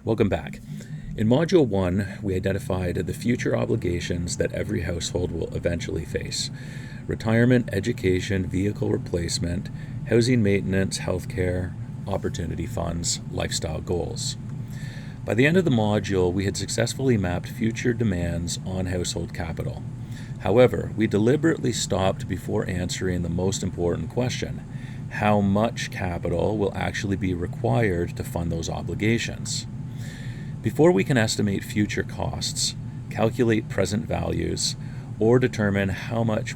Welcome back. In Module 1, we identified the future obligations that every household will eventually face: retirement, education, vehicle replacement, housing maintenance, healthcare, opportunity funds, lifestyle goals. By the end of the module, we had successfully mapped future demands on household capital. However, we deliberately stopped before answering the most important question: how much capital will actually be required to fund those obligations? Before we can estimate future costs, calculate present values, or determine how much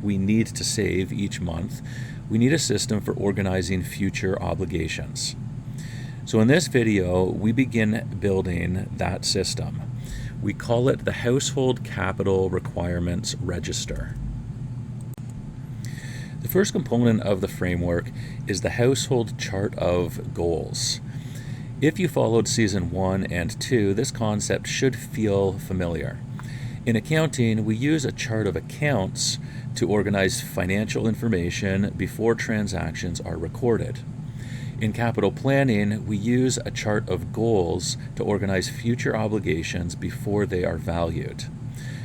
we need to save each month, we need a system for organizing future obligations. So in this video, we begin building that system. We call it the Household Capital Requirements Register. The first component of the framework is the Household Chart of Goals. If you followed Season 1 and 2, this concept should feel familiar. In accounting, we use a chart of accounts to organize financial information before transactions are recorded. In capital planning, we use a chart of goals to organize future obligations before they are valued.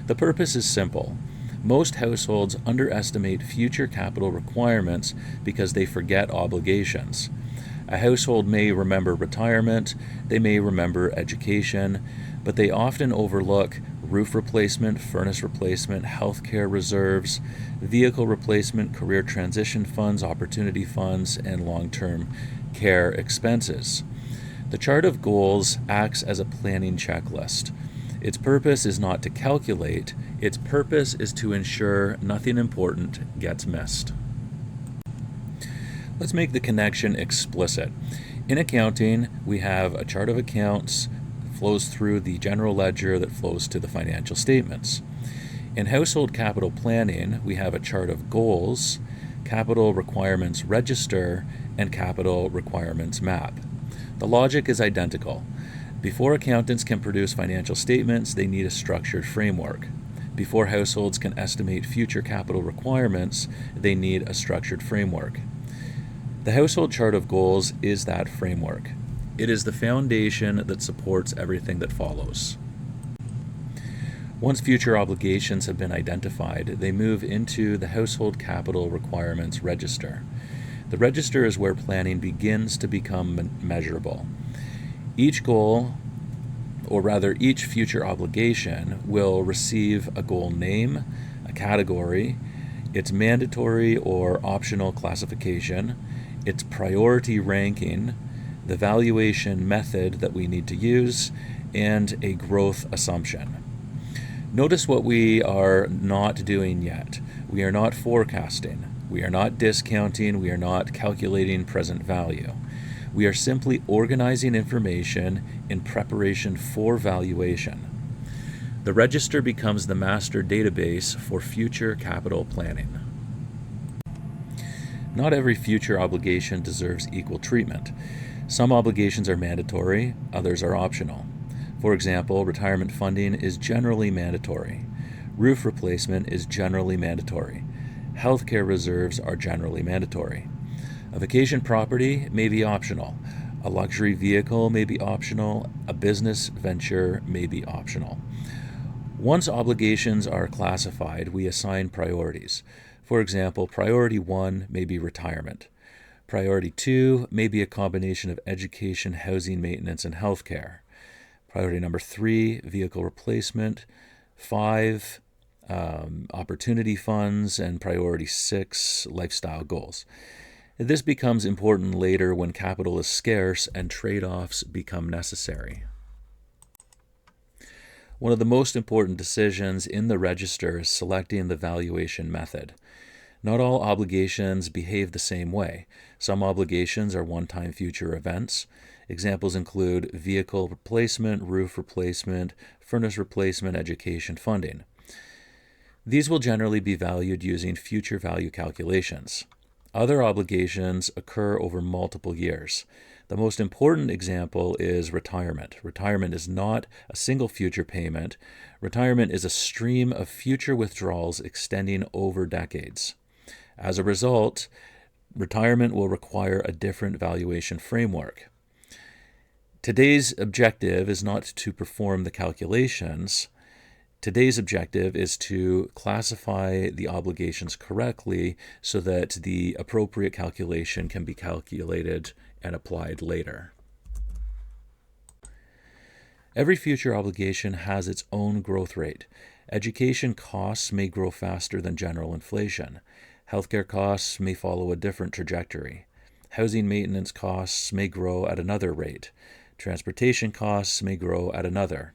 The purpose is simple. Most households underestimate future capital requirements because they forget obligations. A household may remember retirement, they may remember education, but they often overlook roof replacement, furnace replacement, healthcare reserves, vehicle replacement, career transition funds, opportunity funds, and long-term care expenses. The chart of goals acts as a planning checklist. Its purpose is not to calculate, its purpose is to ensure nothing important gets missed. Let's make the connection explicit. In accounting, we have a chart of accounts that flows through the general ledger that flows to the financial statements. In household capital planning, we have a chart of goals, capital requirements register, and capital requirements map. The logic is identical. Before accountants can produce financial statements, they need a structured framework. Before households can estimate future capital requirements, they need a structured framework. The Household Chart of Goals is that framework. It is the foundation that supports everything that follows. Once future obligations have been identified, they move into the Household Capital Requirements Register. The register is where planning begins to become measurable. Each goal, or rather each future obligation, will receive a goal name, a category, its mandatory or optional classification, its priority ranking, the valuation method that we need to use, and a growth assumption. Notice what we are not doing yet. We are not forecasting. We are not discounting. We are not calculating present value. We are simply organizing information in preparation for valuation. The register becomes the master database for future capital planning. Not every future obligation deserves equal treatment. Some obligations are mandatory, others are optional. For example, retirement funding is generally mandatory. Roof replacement is generally mandatory. Healthcare reserves are generally mandatory. A vacation property may be optional. A luxury vehicle may be optional. A business venture may be optional. Once obligations are classified, we assign priorities. For example, priority 1 may be retirement. Priority 2 may be a combination of education, housing maintenance, and healthcare. Priority number 3, vehicle replacement. 5, opportunity funds, and priority 6, lifestyle goals. This becomes important later when capital is scarce and trade-offs become necessary. One of the most important decisions in the register is selecting the valuation method. Not all obligations behave the same way. Some obligations are one-time future events. Examples include vehicle replacement, roof replacement, furnace replacement, education funding. These will generally be valued using future value calculations. Other obligations occur over multiple years. The most important example is retirement. Retirement is not a single future payment. Retirement is a stream of future withdrawals extending over decades. As a result, retirement will require a different valuation framework. Today's objective is not to perform the calculations. Today's objective is to classify the obligations correctly so that the appropriate calculation can be calculated and applied later. Every future obligation has its own growth rate. Education costs may grow faster than general inflation. Healthcare costs may follow a different trajectory. Housing maintenance costs may grow at another rate. Transportation costs may grow at another.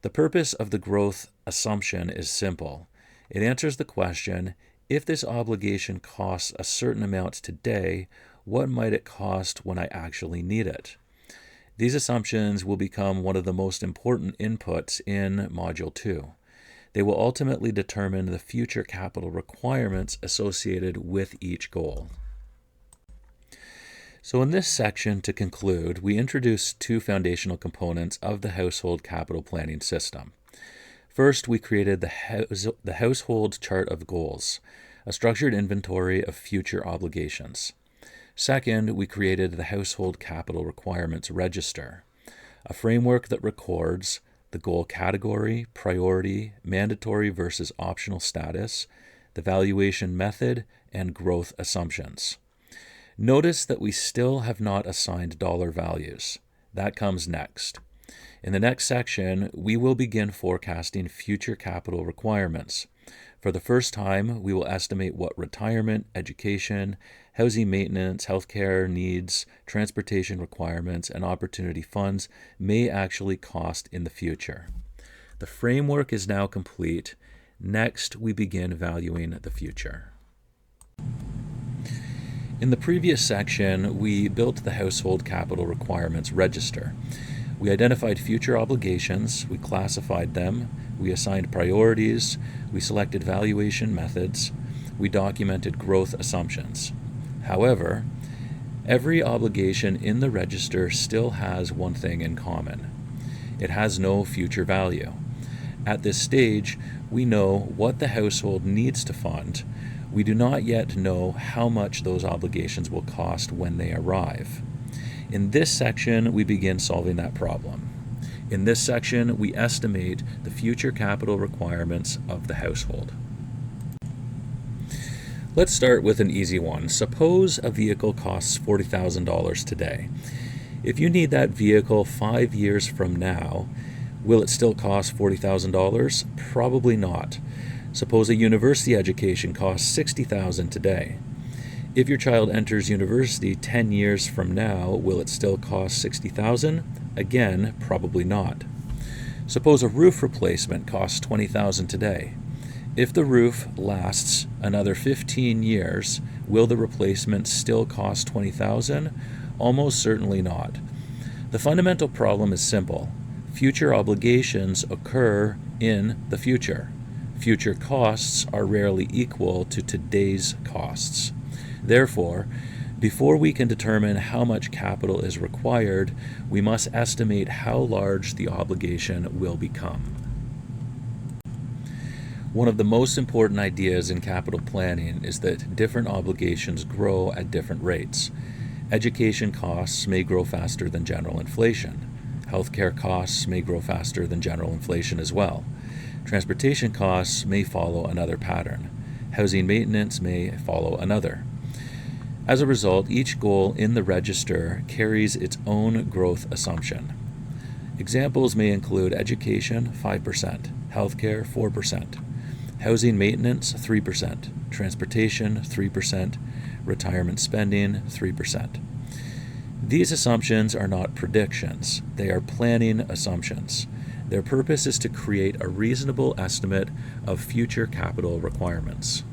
The purpose of the growth assumption is simple. It answers the question, if this obligation costs a certain amount today, what might it cost when I actually need it? These assumptions will become one of the most important inputs in Module 2. They will ultimately determine the future capital requirements associated with each goal. So in this section, to conclude, we introduce two foundational components of the household capital planning system. First, we created the household chart of goals, a structured inventory of future obligations. Second, we created the household capital requirements register, a framework that records the goal category, priority, mandatory versus optional status, the valuation method, and growth assumptions. Notice that we still have not assigned dollar values. That comes next. In the next section, we will begin forecasting future capital requirements. For the first time, we will estimate what retirement, education, housing maintenance, healthcare needs, transportation requirements, and opportunity funds may actually cost in the future. The framework is now complete. Next, we begin valuing the future. In the previous section, we built the household capital requirements register. We identified future obligations, we classified them, we assigned priorities, we selected valuation methods, we documented growth assumptions. However, every obligation in the register still has one thing in common. It has no future value. At this stage, we know what the household needs to fund. We do not yet know how much those obligations will cost when they arrive. In this section, we begin solving that problem. In this section, we estimate the future capital requirements of the household. Let's start with an easy one. Suppose a vehicle costs $40,000 today. If you need that vehicle 5 years from now, will it still cost $40,000? Probably not. Suppose a university education costs $60,000 today. If your child enters university 10 years from now, will it still cost $60,000? Again, probably not. Suppose a roof replacement costs $20,000 today. If the roof lasts another 15 years, will the replacement still cost $20,000? Almost certainly not. The fundamental problem is simple. Future obligations occur in the future. Future costs are rarely equal to today's costs. Therefore, before we can determine how much capital is required, we must estimate how large the obligation will become. One of the most important ideas in capital planning is that different obligations grow at different rates. Education costs may grow faster than general inflation. Healthcare costs may grow faster than general inflation as well. Transportation costs may follow another pattern. Housing maintenance may follow another. As a result, each goal in the register carries its own growth assumption. Examples may include education, 5%, healthcare, 4%, housing maintenance, 3%, transportation, 3%, retirement spending, 3%. These assumptions are not predictions. They are planning assumptions. Their purpose is to create a reasonable estimate of future capital requirements.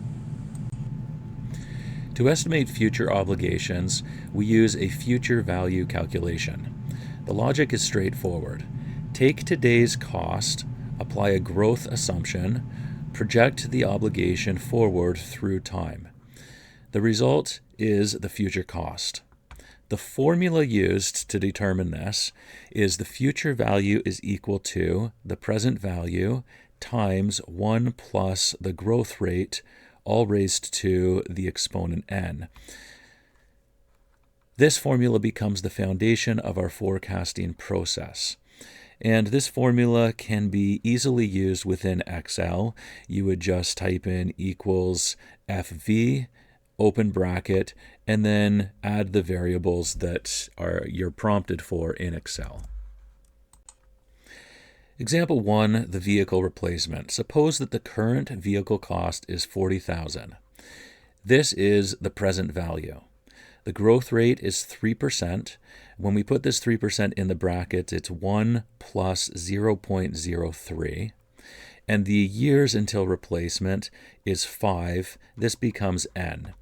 To estimate future obligations, we use a future value calculation. The logic is straightforward. Take today's cost, apply a growth assumption, project the obligation forward through time. The result is the future cost. The formula used to determine this is the future value is equal to the present value times 1 plus the growth rate, all raised to the exponent n. This formula becomes the foundation of our forecasting process. And this formula can be easily used within Excel. You would just type in equals FV, open bracket, and then add the variables that you're prompted for in Excel. Example 1, the vehicle replacement. Suppose that the current vehicle cost is $40,000. This is the present value. The growth rate is 3%. When we put this 3% in the brackets, it's 1 plus 0.03. And the years until replacement is 5. This becomes N.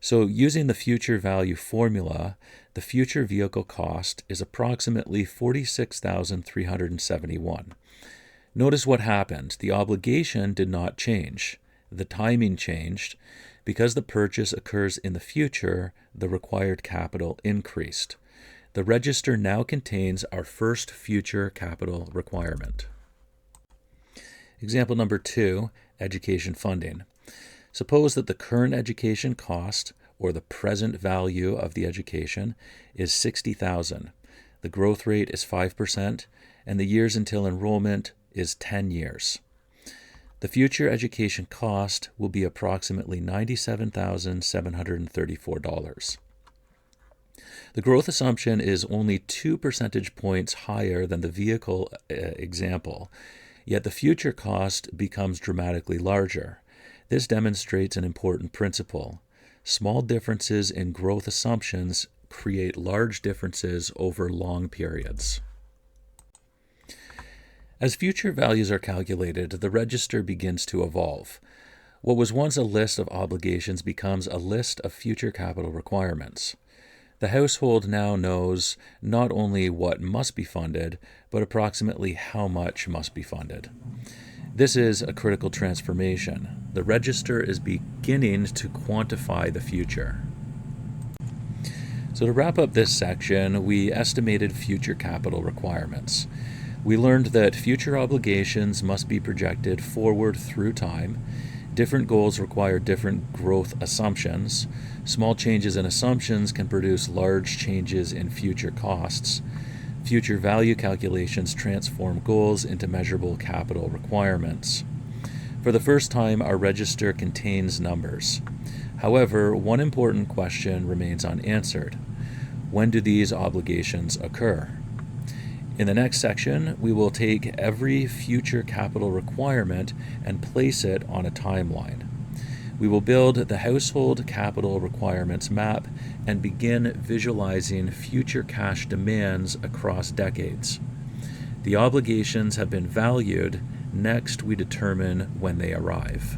So using the future value formula, the future vehicle cost is approximately $46,371. Notice what happened. The obligation did not change. The timing changed. Because the purchase occurs in the future, the required capital increased. The register now contains our first future capital requirement. Example number 2, education funding. Suppose that the current education cost, or the present value of the education, is $60,000. The growth rate is 5%, and the years until enrollment is 10 years. The future education cost will be approximately $97,734. The growth assumption is only 2 percentage points higher than the vehicle example, yet the future cost becomes dramatically larger. This demonstrates an important principle. Small differences in growth assumptions create large differences over long periods. As future values are calculated, the register begins to evolve. What was once a list of obligations becomes a list of future capital requirements. The household now knows not only what must be funded, but approximately how much must be funded. This is a critical transformation. The register is beginning to quantify the future. So to wrap up this section, we estimated future capital requirements. We learned that future obligations must be projected forward through time. Different goals require different growth assumptions. Small changes in assumptions can produce large changes in future costs. Future value calculations transform goals into measurable capital requirements. For the first time, our register contains numbers. However, one important question remains unanswered. When do these obligations occur? In the next section, we will take every future capital requirement and place it on a timeline. We will build the household capital requirements map and begin visualizing future cash demands across decades. The obligations have been valued. Next, we determine when they arrive.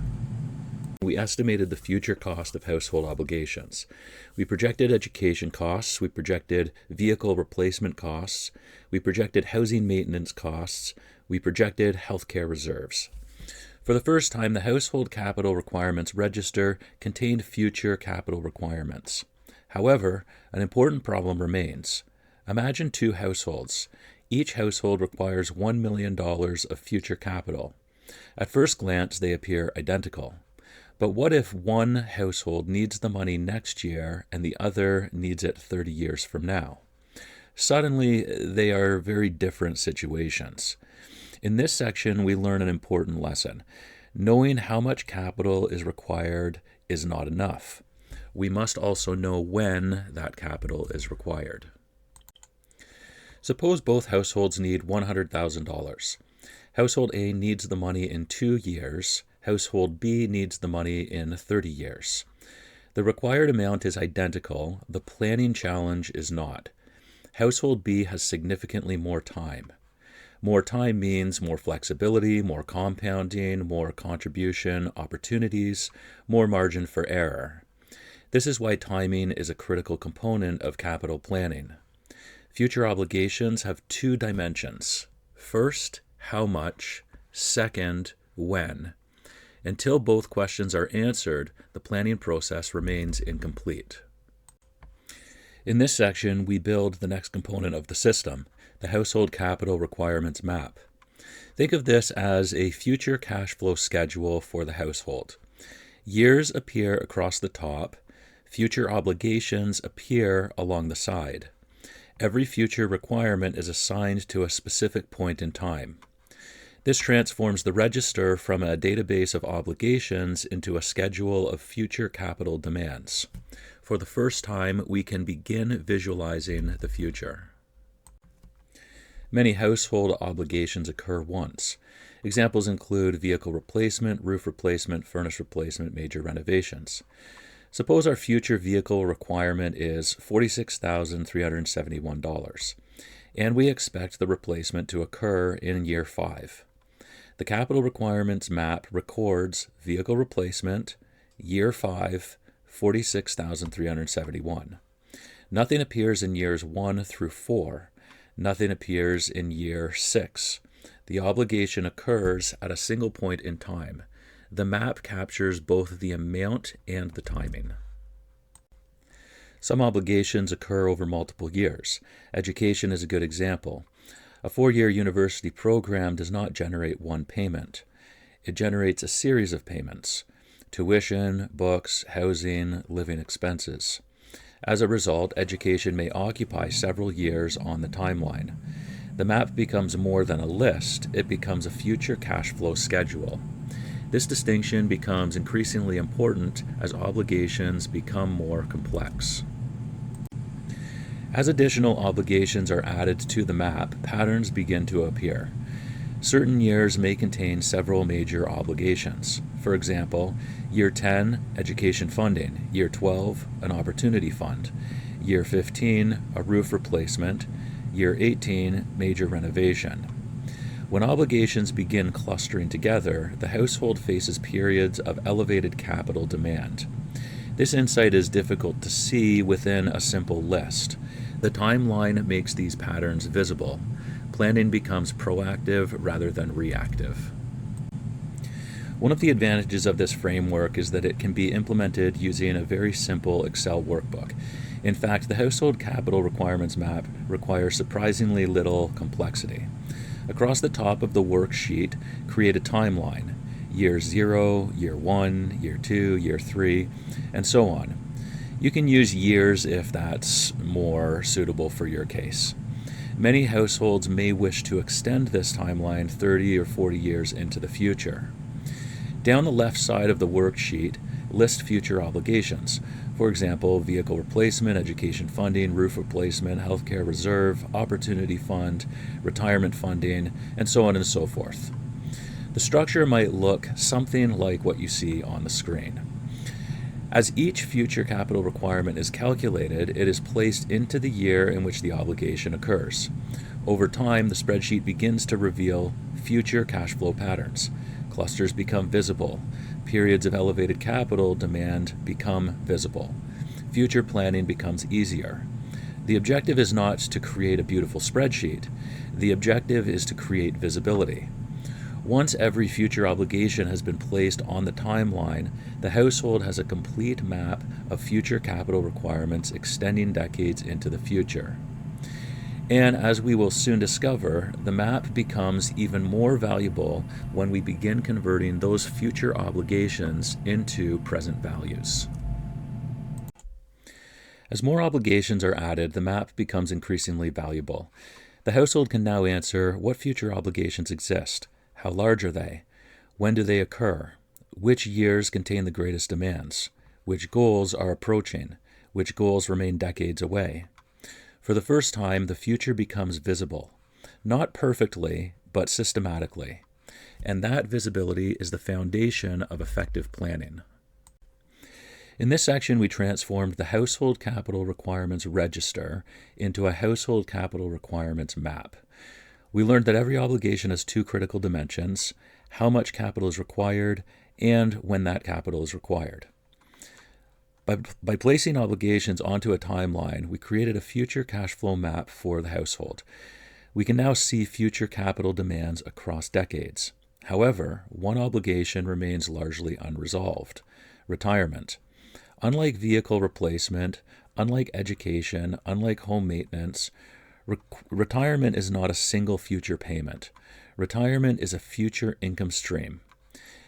We estimated the future cost of household obligations. We projected education costs, we projected vehicle replacement costs, we projected housing maintenance costs, we projected healthcare reserves. For the first time, the household capital requirements register contained future capital requirements. However, an important problem remains. Imagine 2 households. Each household requires $1 million of future capital. At first glance, they appear identical. But what if one household needs the money next year and the other needs it 30 years from now? Suddenly, they are very different situations. In this section, we learn an important lesson. Knowing how much capital is required is not enough. We must also know when that capital is required. Suppose both households need $100,000. Household A needs the money in 2 years. Household B needs the money in 30 years. The required amount is identical. The planning challenge is not. Household B has significantly more time. More time means more flexibility, more compounding, more contribution opportunities, more margin for error. This is why timing is a critical component of capital planning. Future obligations have 2 dimensions. First, how much. Second, when. Until both questions are answered, the planning process remains incomplete. In this section, we build the next component of the system, the household capital requirements map. Think of this as a future cash flow schedule for the household. Years appear across the top. Future obligations appear along the side. Every future requirement is assigned to a specific point in time. This transforms the register from a database of obligations into a schedule of future capital demands. For the first time, we can begin visualizing the future. Many household obligations occur once. Examples include vehicle replacement, roof replacement, furnace replacement, major renovations. Suppose our future vehicle requirement is $46,371, and we expect the replacement to occur in year 5. The capital requirements map records vehicle replacement, year 5, $46,371. Nothing appears in years 1 through 4. Nothing appears in year 6. The obligation occurs at a single point in time. The map captures both the amount and the timing. Some obligations occur over multiple years. Education is a good example. A 4-year university program does not generate one payment. It generates a series of payments: tuition, books, housing, living expenses. As a result, education may occupy several years on the timeline. The map becomes more than a list, it becomes a future cash flow schedule. This distinction becomes increasingly important as obligations become more complex. As additional obligations are added to the map, patterns begin to appear. Certain years may contain several major obligations. For example, year 10, education funding; year 12, an opportunity fund; year 15, a roof replacement; year 18, major renovation. When obligations begin clustering together, the household faces periods of elevated capital demand. This insight is difficult to see within a simple list. The timeline makes these patterns visible. Planning becomes proactive rather than reactive. One of the advantages of this framework is that it can be implemented using a very simple Excel workbook. In fact, the household capital requirements map requires surprisingly little complexity. Across the top of the worksheet, create a timeline: year 0, year 1, year 2, year 3, and so on. You can use years if that's more suitable for your case. Many households may wish to extend this timeline 30 or 40 years into the future. Down the left side of the worksheet, list future obligations. For example, vehicle replacement, education funding, roof replacement, healthcare reserve, opportunity fund, retirement funding, and so on and so forth. The structure might look something like what you see on the screen. As each future capital requirement is calculated, it is placed into the year in which the obligation occurs. Over time, the spreadsheet begins to reveal future cash flow patterns. Clusters become visible. Periods of elevated capital demand become visible. Future planning becomes easier. The objective is not to create a beautiful spreadsheet. The objective is to create visibility. Once every future obligation has been placed on the timeline, the household has a complete map of future capital requirements extending decades into the future. And as we will soon discover, the map becomes even more valuable when we begin converting those future obligations into present values. As more obligations are added, the map becomes increasingly valuable. The household can now answer what future obligations exist. How large are they? When do they occur? Which years contain the greatest demands? Which goals are approaching? Which goals remain decades away? For the first time, the future becomes visible. Not perfectly, but systematically. And that visibility is the foundation of effective planning. In this section, we transformed the household capital requirements register into a household capital requirements map. We learned that every obligation has 2 critical dimensions: how much capital is required and when that capital is required. By placing obligations onto a timeline, we created a future cash flow map for the household. We can now see future capital demands across decades. However, one obligation remains largely unresolved: retirement. Unlike vehicle replacement, unlike education, unlike home maintenance, retirement is not a single future payment. Retirement is a future income stream.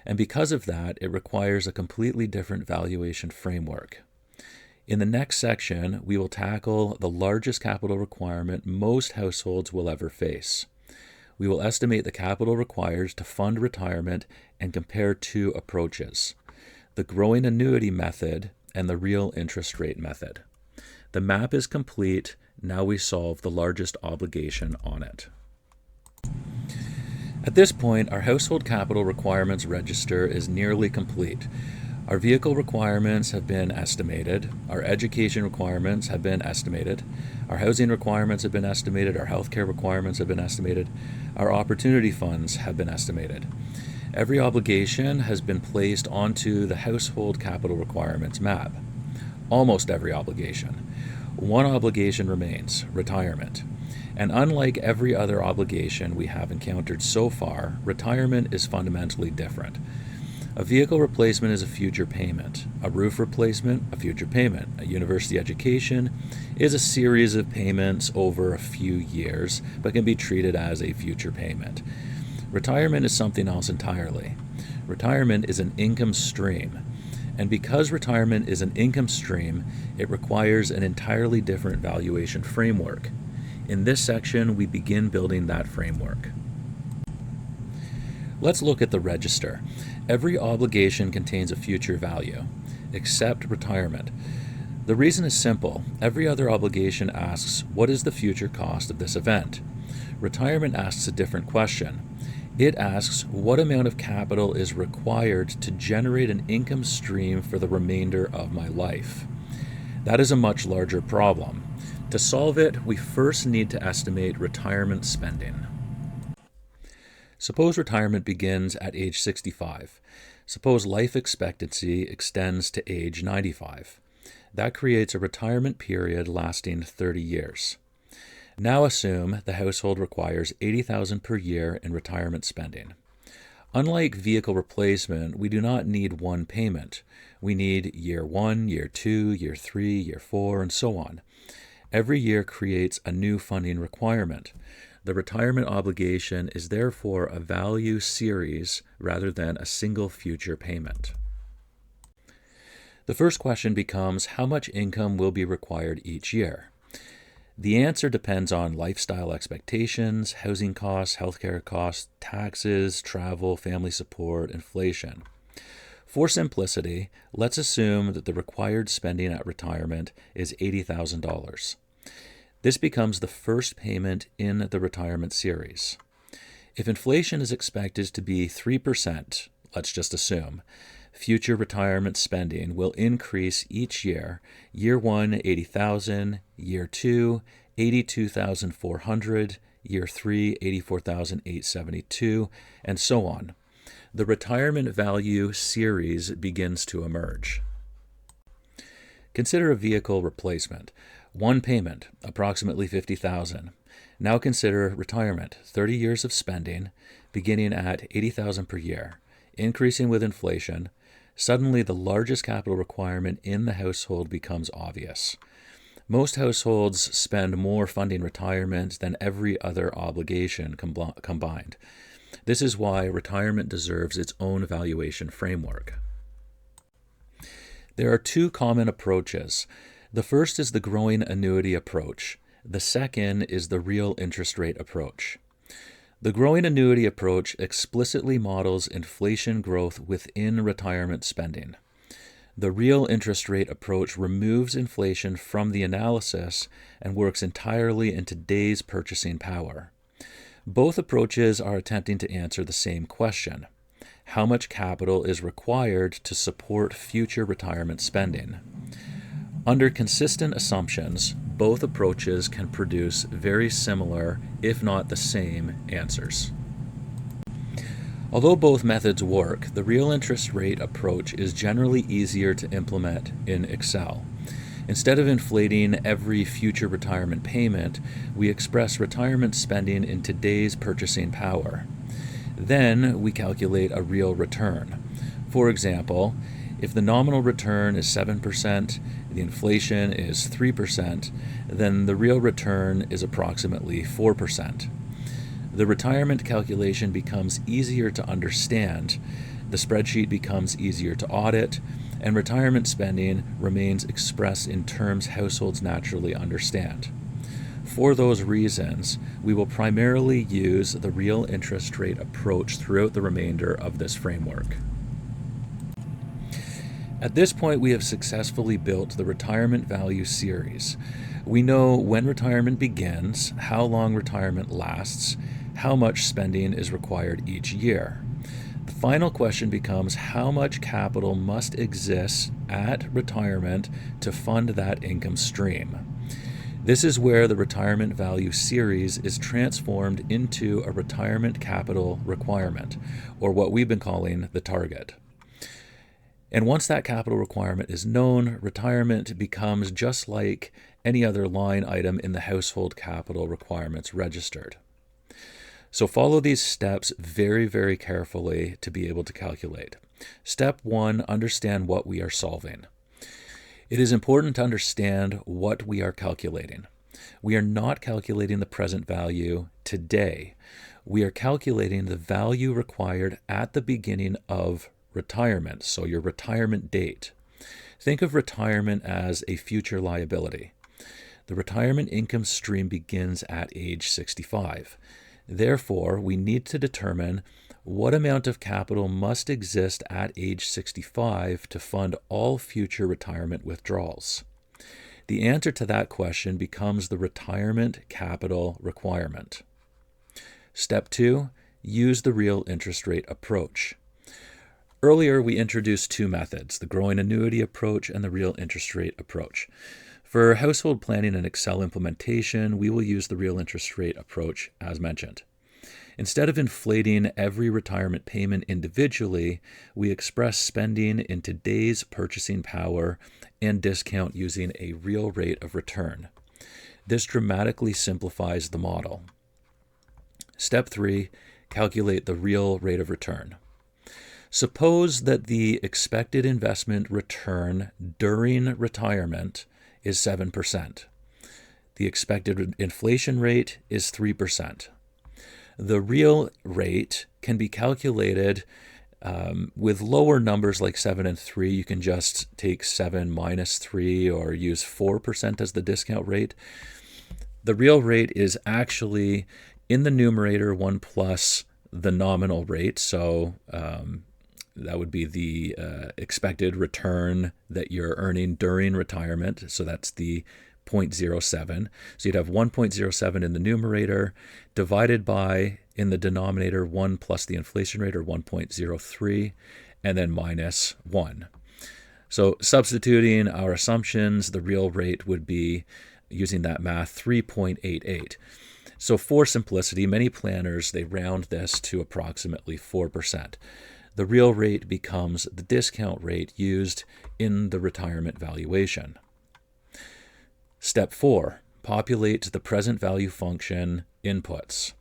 And because of that, it requires a completely different valuation framework. In the next section, we will tackle the largest capital requirement most households will ever face. We will estimate the capital required to fund retirement and compare two approaches: the growing annuity method and the real interest rate method. The map is complete. Now we solve the largest obligation on it. At this point, our household capital requirements register is nearly complete. Our vehicle requirements have been estimated, our education requirements have been estimated, our housing requirements have been estimated, our healthcare requirements have been estimated, our opportunity funds have been estimated. Every obligation has been placed onto the household capital requirements map. Almost every obligation. One obligation remains: retirement. And unlike every other obligation we have encountered so far, retirement is fundamentally different. A vehicle replacement is a future payment. A roof replacement, a future payment. A university education is a series of payments over a few years, but can be treated as a future payment. Retirement is something else entirely. Retirement is an income stream. And because retirement is an income stream, it requires an entirely different valuation framework. In this section, we begin building that framework. Let's look at the register. Every obligation contains a future value, except retirement. The reason is simple. Every other obligation asks, what is the future cost of this event? Retirement asks a different question. It asks, what amount of capital is required to generate an income stream for the remainder of my life? That is a much larger problem. To solve it, we first need to estimate retirement spending. Suppose retirement begins at age 65. Suppose life expectancy extends to age 95. That creates a retirement period lasting 30 years. Now assume the household requires $80,000 per year in retirement spending. Unlike vehicle replacement, we do not need one payment. We need year 1, year 2, year 3, year 4, and so on. Every year creates a new funding requirement. The retirement obligation is therefore a value series rather than a single future payment. The first question becomes, how much income will be required each year? The answer depends on lifestyle expectations, housing costs, healthcare costs, taxes, travel, family support, inflation. For simplicity, let's assume that the required spending at retirement is $80,000. This becomes the first payment in the retirement series. If inflation is expected to be 3%, let's just assume, future retirement spending will increase each year. Year 1, $80,000, year 2, $82,400, year 3, $84,872, and so on. The retirement value series begins to emerge. Consider a vehicle replacement. One payment, approximately $50,000. Now consider retirement, 30 years of spending, beginning at $80,000 per year, increasing with inflation. Suddenly, the largest capital requirement in the household becomes obvious. Most households spend more funding retirement than every other obligation combined. This is why retirement deserves its own valuation framework. There are two common approaches. The first is the growing annuity approach. The second is the real interest rate approach. The growing annuity approach explicitly models inflation growth within retirement spending. The real interest rate approach removes inflation from the analysis and works entirely in today's purchasing power. Both approaches are attempting to answer the same question: how much capital is required to support future retirement spending? Under consistent assumptions, both approaches can produce very similar, if not the same, answers. Although both methods work, the real interest rate approach is generally easier to implement in Excel. Instead of inflating every future retirement payment, we express retirement spending in today's purchasing power. Then we calculate a real return. For example, if the nominal return is 7%, the inflation is 3%, then the real return is approximately 4%. The retirement calculation becomes easier to understand, the spreadsheet becomes easier to audit, and retirement spending remains expressed in terms households naturally understand. For those reasons, we will primarily use the real interest rate approach throughout the remainder of this framework. At this point, we have successfully built the retirement value series. We know when retirement begins, how long retirement lasts, how much spending is required each year. The final question becomes how much capital must exist at retirement to fund that income stream. This is where the retirement value series is transformed into a retirement capital requirement, or what we've been calling the target. And once that capital requirement is known, retirement becomes just like any other line item in the household capital requirements registered. So follow these steps very, very carefully to be able to calculate. Step 1, understand what we are solving. It is important to understand what we are calculating. We are not calculating the present value today. We are calculating the value required at the beginning of retirement, so your retirement date. Think of retirement as a future liability. The retirement income stream begins at age 65. Therefore, we need to determine what amount of capital must exist at age 65 to fund all future retirement withdrawals. The answer to that question becomes the retirement capital requirement. Step 2, use the real interest rate approach. Earlier, we introduced two methods, the growing annuity approach and the real interest rate approach. For household planning and Excel implementation, we will use the real interest rate approach as mentioned. Instead of inflating every retirement payment individually, we express spending in today's purchasing power and discount using a real rate of return. This dramatically simplifies the model. Step 3, calculate the real rate of return. Suppose that the expected investment return during retirement is 7%. The expected inflation rate is 3%. The real rate can be calculated with lower numbers like 7 and 3. You can just take 7 minus 3 or use 4% as the discount rate. The real rate is actually in the numerator 1 plus the nominal rate. So that would be the expected return that you're earning during retirement. So that's the 0.07. So you'd have 1.07 in the numerator divided by, in the denominator, 1 plus the inflation rate, or 1.03, and then minus 1. So substituting our assumptions, the real rate would be, using that math, 3.88. So for simplicity, many planners, they round this to approximately 4%. The real rate becomes the discount rate used in the retirement valuation. Step 4, populate the present value function inputs.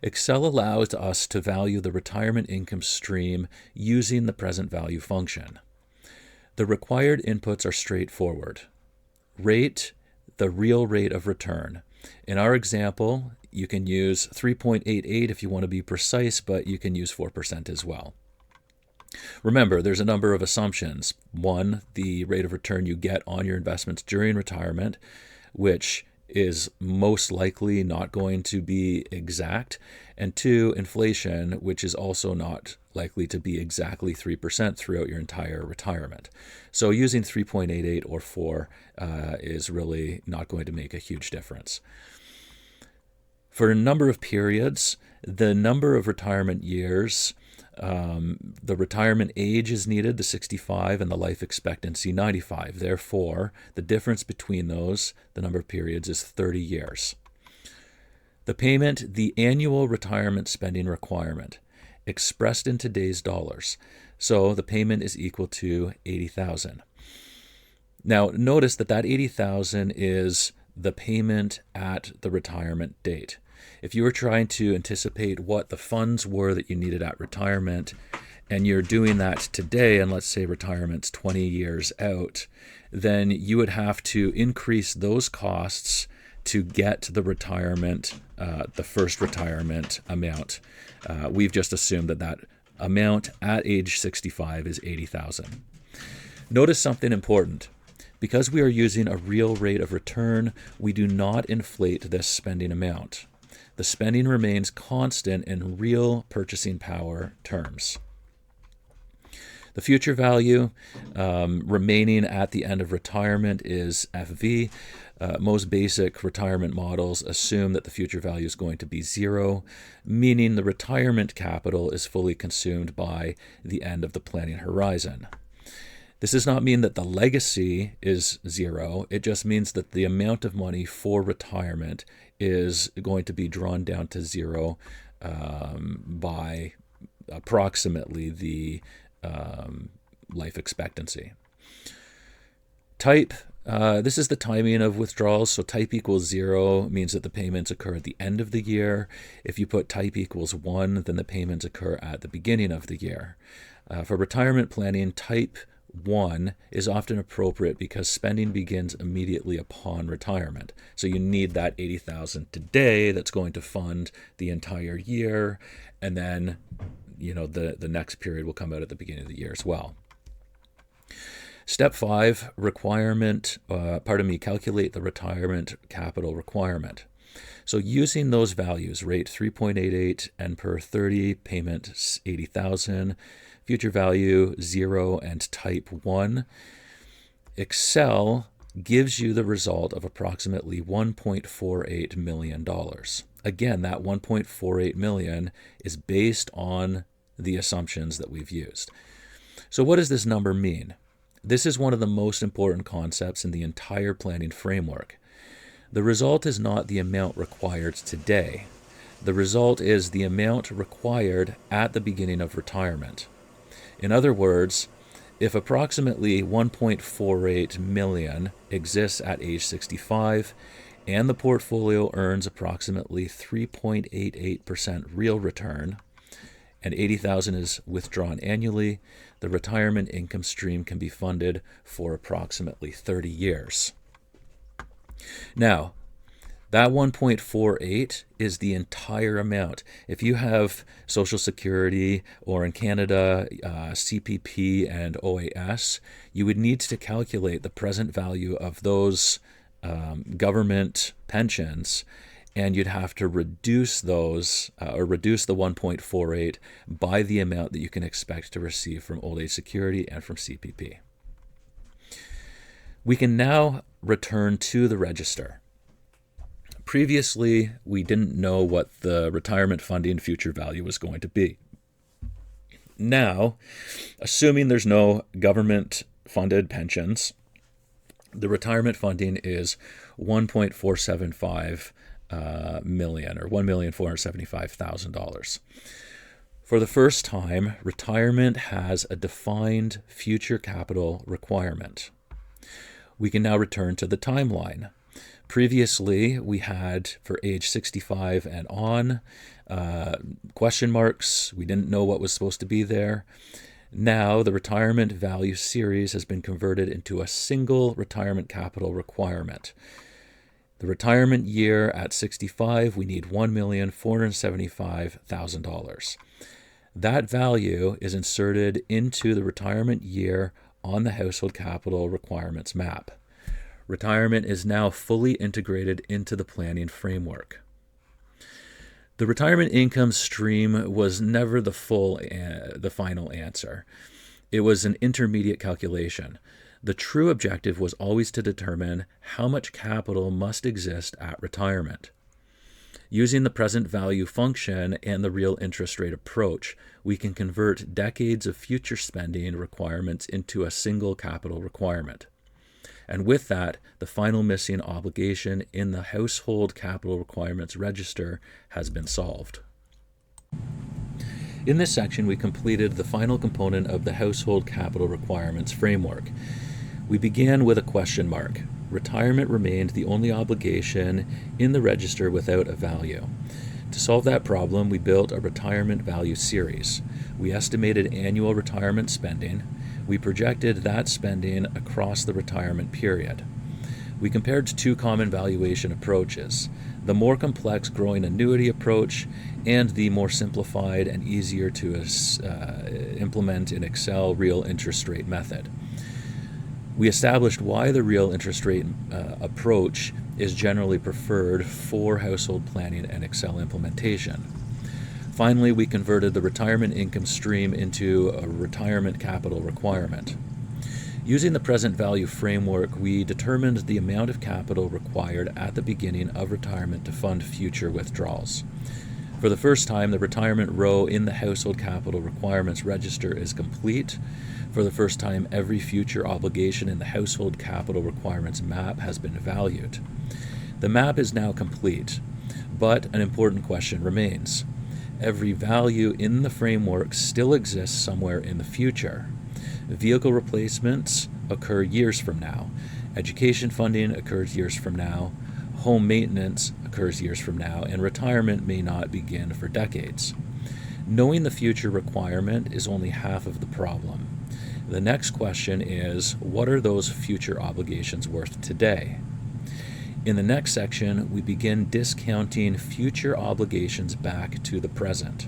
Excel allows us to value the retirement income stream using the present value function. The required inputs are straightforward. Rate, the real rate of return. In our example, you can use 3.88 if you want to be precise, but you can use 4% as well. Remember, there's a number of assumptions. 1, the rate of return you get on your investments during retirement, which is most likely not going to be exact. And 2, inflation, which is also not likely to be exactly 3% throughout your entire retirement. So using 3.88 or 4 is really not going to make a huge difference. For a number of periods, the number of retirement years, the retirement age is needed, the 65, and the life expectancy, 95. Therefore, the difference between those, the number of periods, is 30 years. The payment, the annual retirement spending requirement, expressed in today's dollars. So the payment is equal to $80,000. Now, notice that that $80,000 is the payment at the retirement date. If you were trying to anticipate what the funds were that you needed at retirement, and you're doing that today, and let's say retirement's 20 years out, then you would have to increase those costs to get the retirement, the first retirement amount. We've just assumed that that amount at age 65 is $80,000. Notice something important. Because we are using a real rate of return, we do not inflate this spending amount. The spending remains constant in real purchasing power terms. The future value remaining at the end of retirement is FV. Most basic retirement models assume that the future value is going to be 0, meaning the retirement capital is fully consumed by the end of the planning horizon. This does not mean that the legacy is 0. It just means that the amount of money for retirement is going to be drawn down to 0 by approximately the life expectancy. Type, this is the timing of withdrawals. So type equals 0 means that the payments occur at the end of the year. If you put type equals 1, then the payments occur at the beginning of the year. For retirement planning, type 1 is often appropriate because spending begins immediately upon retirement. So you need that $80,000 today that's going to fund the entire year, and then the next period will come out at the beginning of the year as well. Step 5, calculate the retirement capital requirement. So using those values, rate 3.88 and per 30, payment 80,000, future value 0 and type 1, Excel gives you the result of approximately $1.48 million. Again, that $1.48 million is based on the assumptions that we've used. So what does this number mean? This is one of the most important concepts in the entire planning framework. The result is not the amount required today. The result is the amount required at the beginning of retirement. In other words, if approximately 1.48 million exists at age 65 and the portfolio earns approximately 3.88% real return and 80,000 is withdrawn annually, the retirement income stream can be funded for approximately 30 years. Now, that 1.48 is the entire amount. If you have Social Security, or in Canada, CPP and OAS, you would need to calculate the present value of those government pensions, and you'd have to reduce those, or reduce the 1.48 by the amount that you can expect to receive from Old Age Security and from CPP. We can now return to the register. Previously, we didn't know what the retirement funding future value was going to be. Now, assuming there's no government-funded pensions, the retirement funding is $1.475 million, or $1,475,000. For the first time, retirement has a defined future capital requirement. We can now return to the timeline. Previously, we had, for age 65 and on, question marks. We didn't know what was supposed to be there. Now, the retirement value series has been converted into a single retirement capital requirement. The retirement year at 65, we need $1,475,000. That value is inserted into the retirement year on the household capital requirements map. Retirement is now fully integrated into the planning framework. The retirement income stream was never the final answer. It was an intermediate calculation. The true objective was always to determine how much capital must exist at retirement. Using the present value function and the real interest rate approach, we can convert decades of future spending requirements into a single capital requirement. And with that, the final missing obligation in the Household Capital Requirements Register has been solved. In this section, we completed the final component of the Household Capital Requirements Framework. We began with a question mark. Retirement remained the only obligation in the register without a value. To solve that problem, we built a retirement value series. We estimated annual retirement spending. We projected that spending across the retirement period. We compared two common valuation approaches, the more complex growing annuity approach and the more simplified and easier to implement in Excel real interest rate method. We established why the real interest rate approach is generally preferred for household planning and Excel implementation. Finally, we converted the retirement income stream into a retirement capital requirement. Using the present value framework, we determined the amount of capital required at the beginning of retirement to fund future withdrawals. For the first time, the retirement row in the household capital requirements register is complete. For the first time, every future obligation in the household capital requirements map has been valued. The map is now complete, but an important question remains. Every value in the framework still exists somewhere in the future. Vehicle replacements occur years from now. Education funding occurs years from now. Home maintenance occurs years from now, and retirement may not begin for decades. Knowing the future requirement is only half of the problem. The next question is, what are those future obligations worth today? In the next section, we begin discounting future obligations back to the present.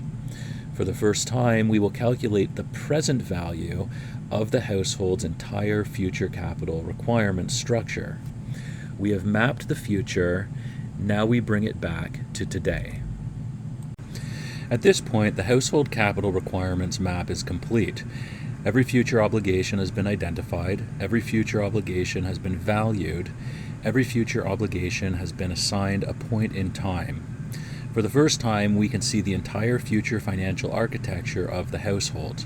For the first time, we will calculate the present value of the household's entire future capital requirement structure. We have mapped the future, now we bring it back to today. At this point, the household capital requirements map is complete. Every future obligation has been identified, every future obligation has been valued, every future obligation has been assigned a point in time. For the first time, we can see the entire future financial architecture of the household.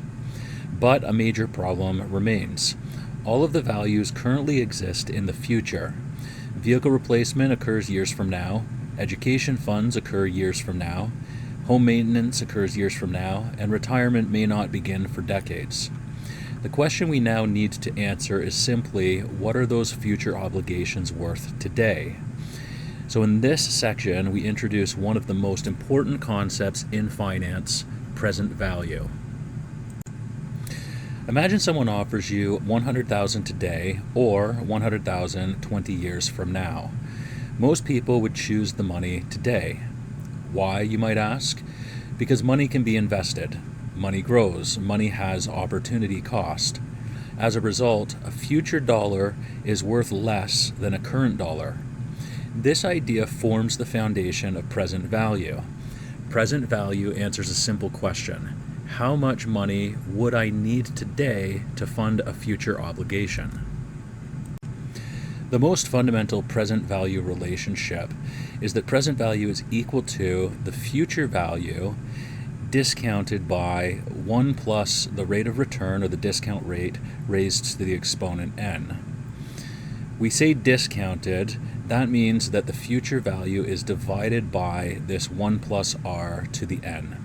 But a major problem remains. All of the values currently exist in the future. Vehicle replacement occurs years from now, education funds occur years from now, home maintenance occurs years from now, and retirement may not begin for decades. The question we now need to answer is simply, what are those future obligations worth today? So in this section, we introduce one of the most important concepts in finance, present value. Imagine someone offers you $100,000 today or $100,000 20 years from now. Most people would choose the money today. Why, you might ask? Because money can be invested. Money grows. Money has opportunity cost. As a result, a future dollar is worth less than a current dollar. This idea forms the foundation of present value. Present value answers a simple question. How much money would I need today to fund a future obligation? The most fundamental present value relationship is that present value is equal to the future value discounted by 1 plus the rate of return, or the discount rate, raised to the exponent n. We say discounted, that means that the future value is divided by this 1 plus r to the n.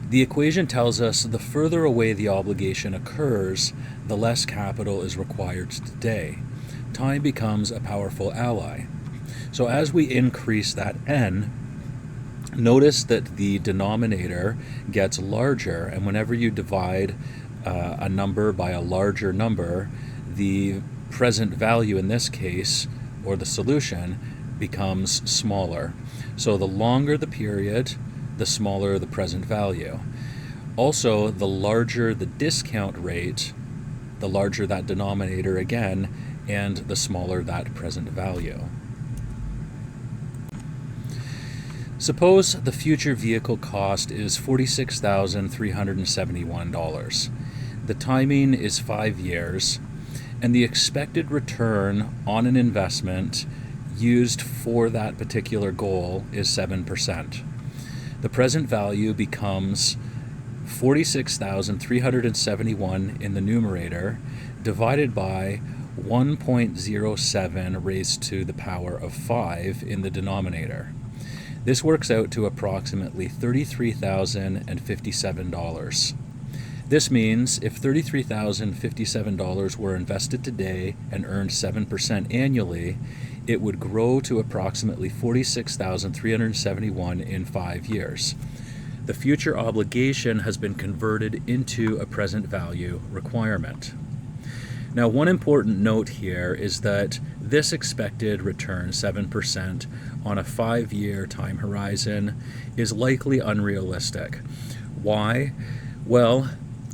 The equation tells us the further away the obligation occurs, the less capital is required today. Time becomes a powerful ally. So as we increase that n, notice that the denominator gets larger, and whenever you divide a number by a larger number, the present value in this case, or the solution, becomes smaller. So the longer the period, the smaller the present value. Also, the larger the discount rate, the larger that denominator again, and the smaller that present value. Suppose the future vehicle cost is $46,371. The timing is 5 years, and the expected return on an investment used for that particular goal is 7%. The present value becomes 46,371 in the numerator divided by 1.07 raised to the power of 5 in the denominator. This works out to approximately $33,057. This means if $33,057 were invested today and earned 7% annually, it would grow to approximately $46,371 in 5 years. The future obligation has been converted into a present value requirement. Now, one important note here is that this expected return, 7%, on a 5-year time horizon is likely unrealistic. Why? Well,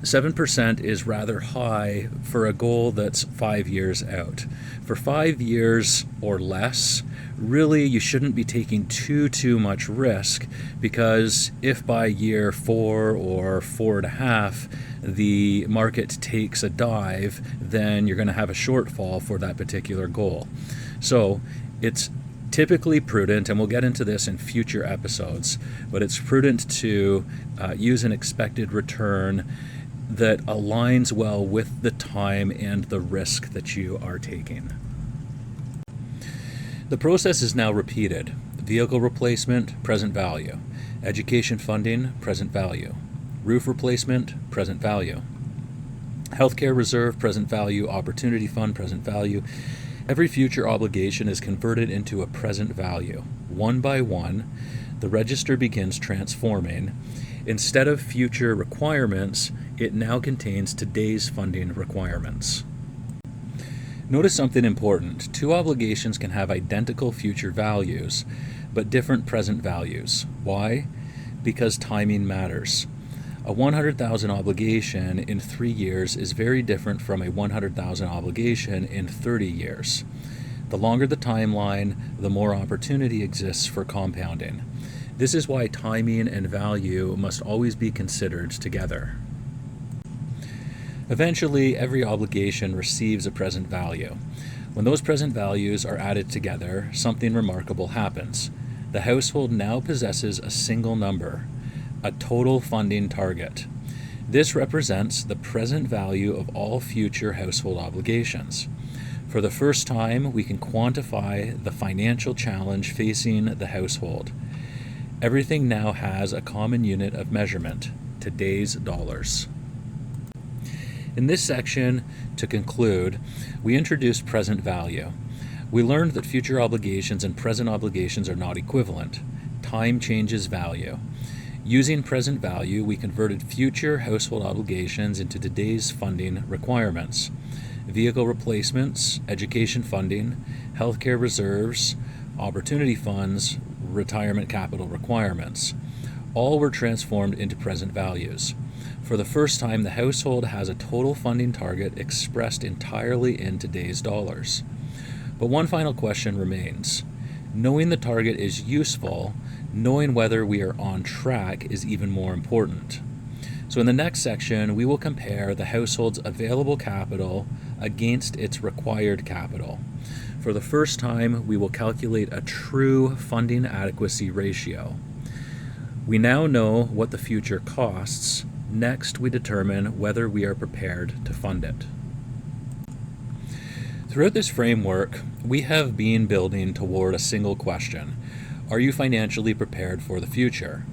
7% is rather high for a goal that's 5 years out. For 5 years or less, really you shouldn't be taking too much risk, because if by year 4 or 4.5 the market takes a dive, then you're going to have a shortfall for that particular goal. So it's typically prudent, and we'll get into this in future episodes, but it's prudent to use an expected return that aligns well with the time and the risk that you are taking. The process is now repeated. Vehicle replacement, present value. Education funding, present value. Roof replacement, present value. Healthcare reserve, present value. Opportunity fund, present value. Every future obligation is converted into a present value. One by one, the register begins transforming. Instead of future requirements, it now contains today's funding requirements. Notice something important. Two obligations can have identical future values, but different present values. Why? Because timing matters. A 100,000 obligation in 3 years is very different from a 100,000 obligation in 30 years. The longer the timeline, the more opportunity exists for compounding. This is why timing and value must always be considered together. Eventually, every obligation receives a present value. When those present values are added together, something remarkable happens. The household now possesses a single number, a total funding target. This represents the present value of all future household obligations. For the first time, we can quantify the financial challenge facing the household. Everything now has a common unit of measurement, today's dollars. In this section, to conclude, we introduced present value. We learned that future obligations and present obligations are not equivalent. Time changes value. Using present value, we converted future household obligations into today's funding requirements. Vehicle replacements, education funding, healthcare reserves, opportunity funds, retirement capital requirements. All were transformed into present values. For the first time, the household has a total funding target expressed entirely in today's dollars. But one final question remains. Knowing the target is useful, knowing whether we are on track is even more important. So in the next section, we will compare the household's available capital against its required capital. For the first time, we will calculate a true funding adequacy ratio. We now know what the future costs. Next, we determine whether we are prepared to fund it. Throughout this framework, we have been building toward a single question. Are you financially prepared for the future?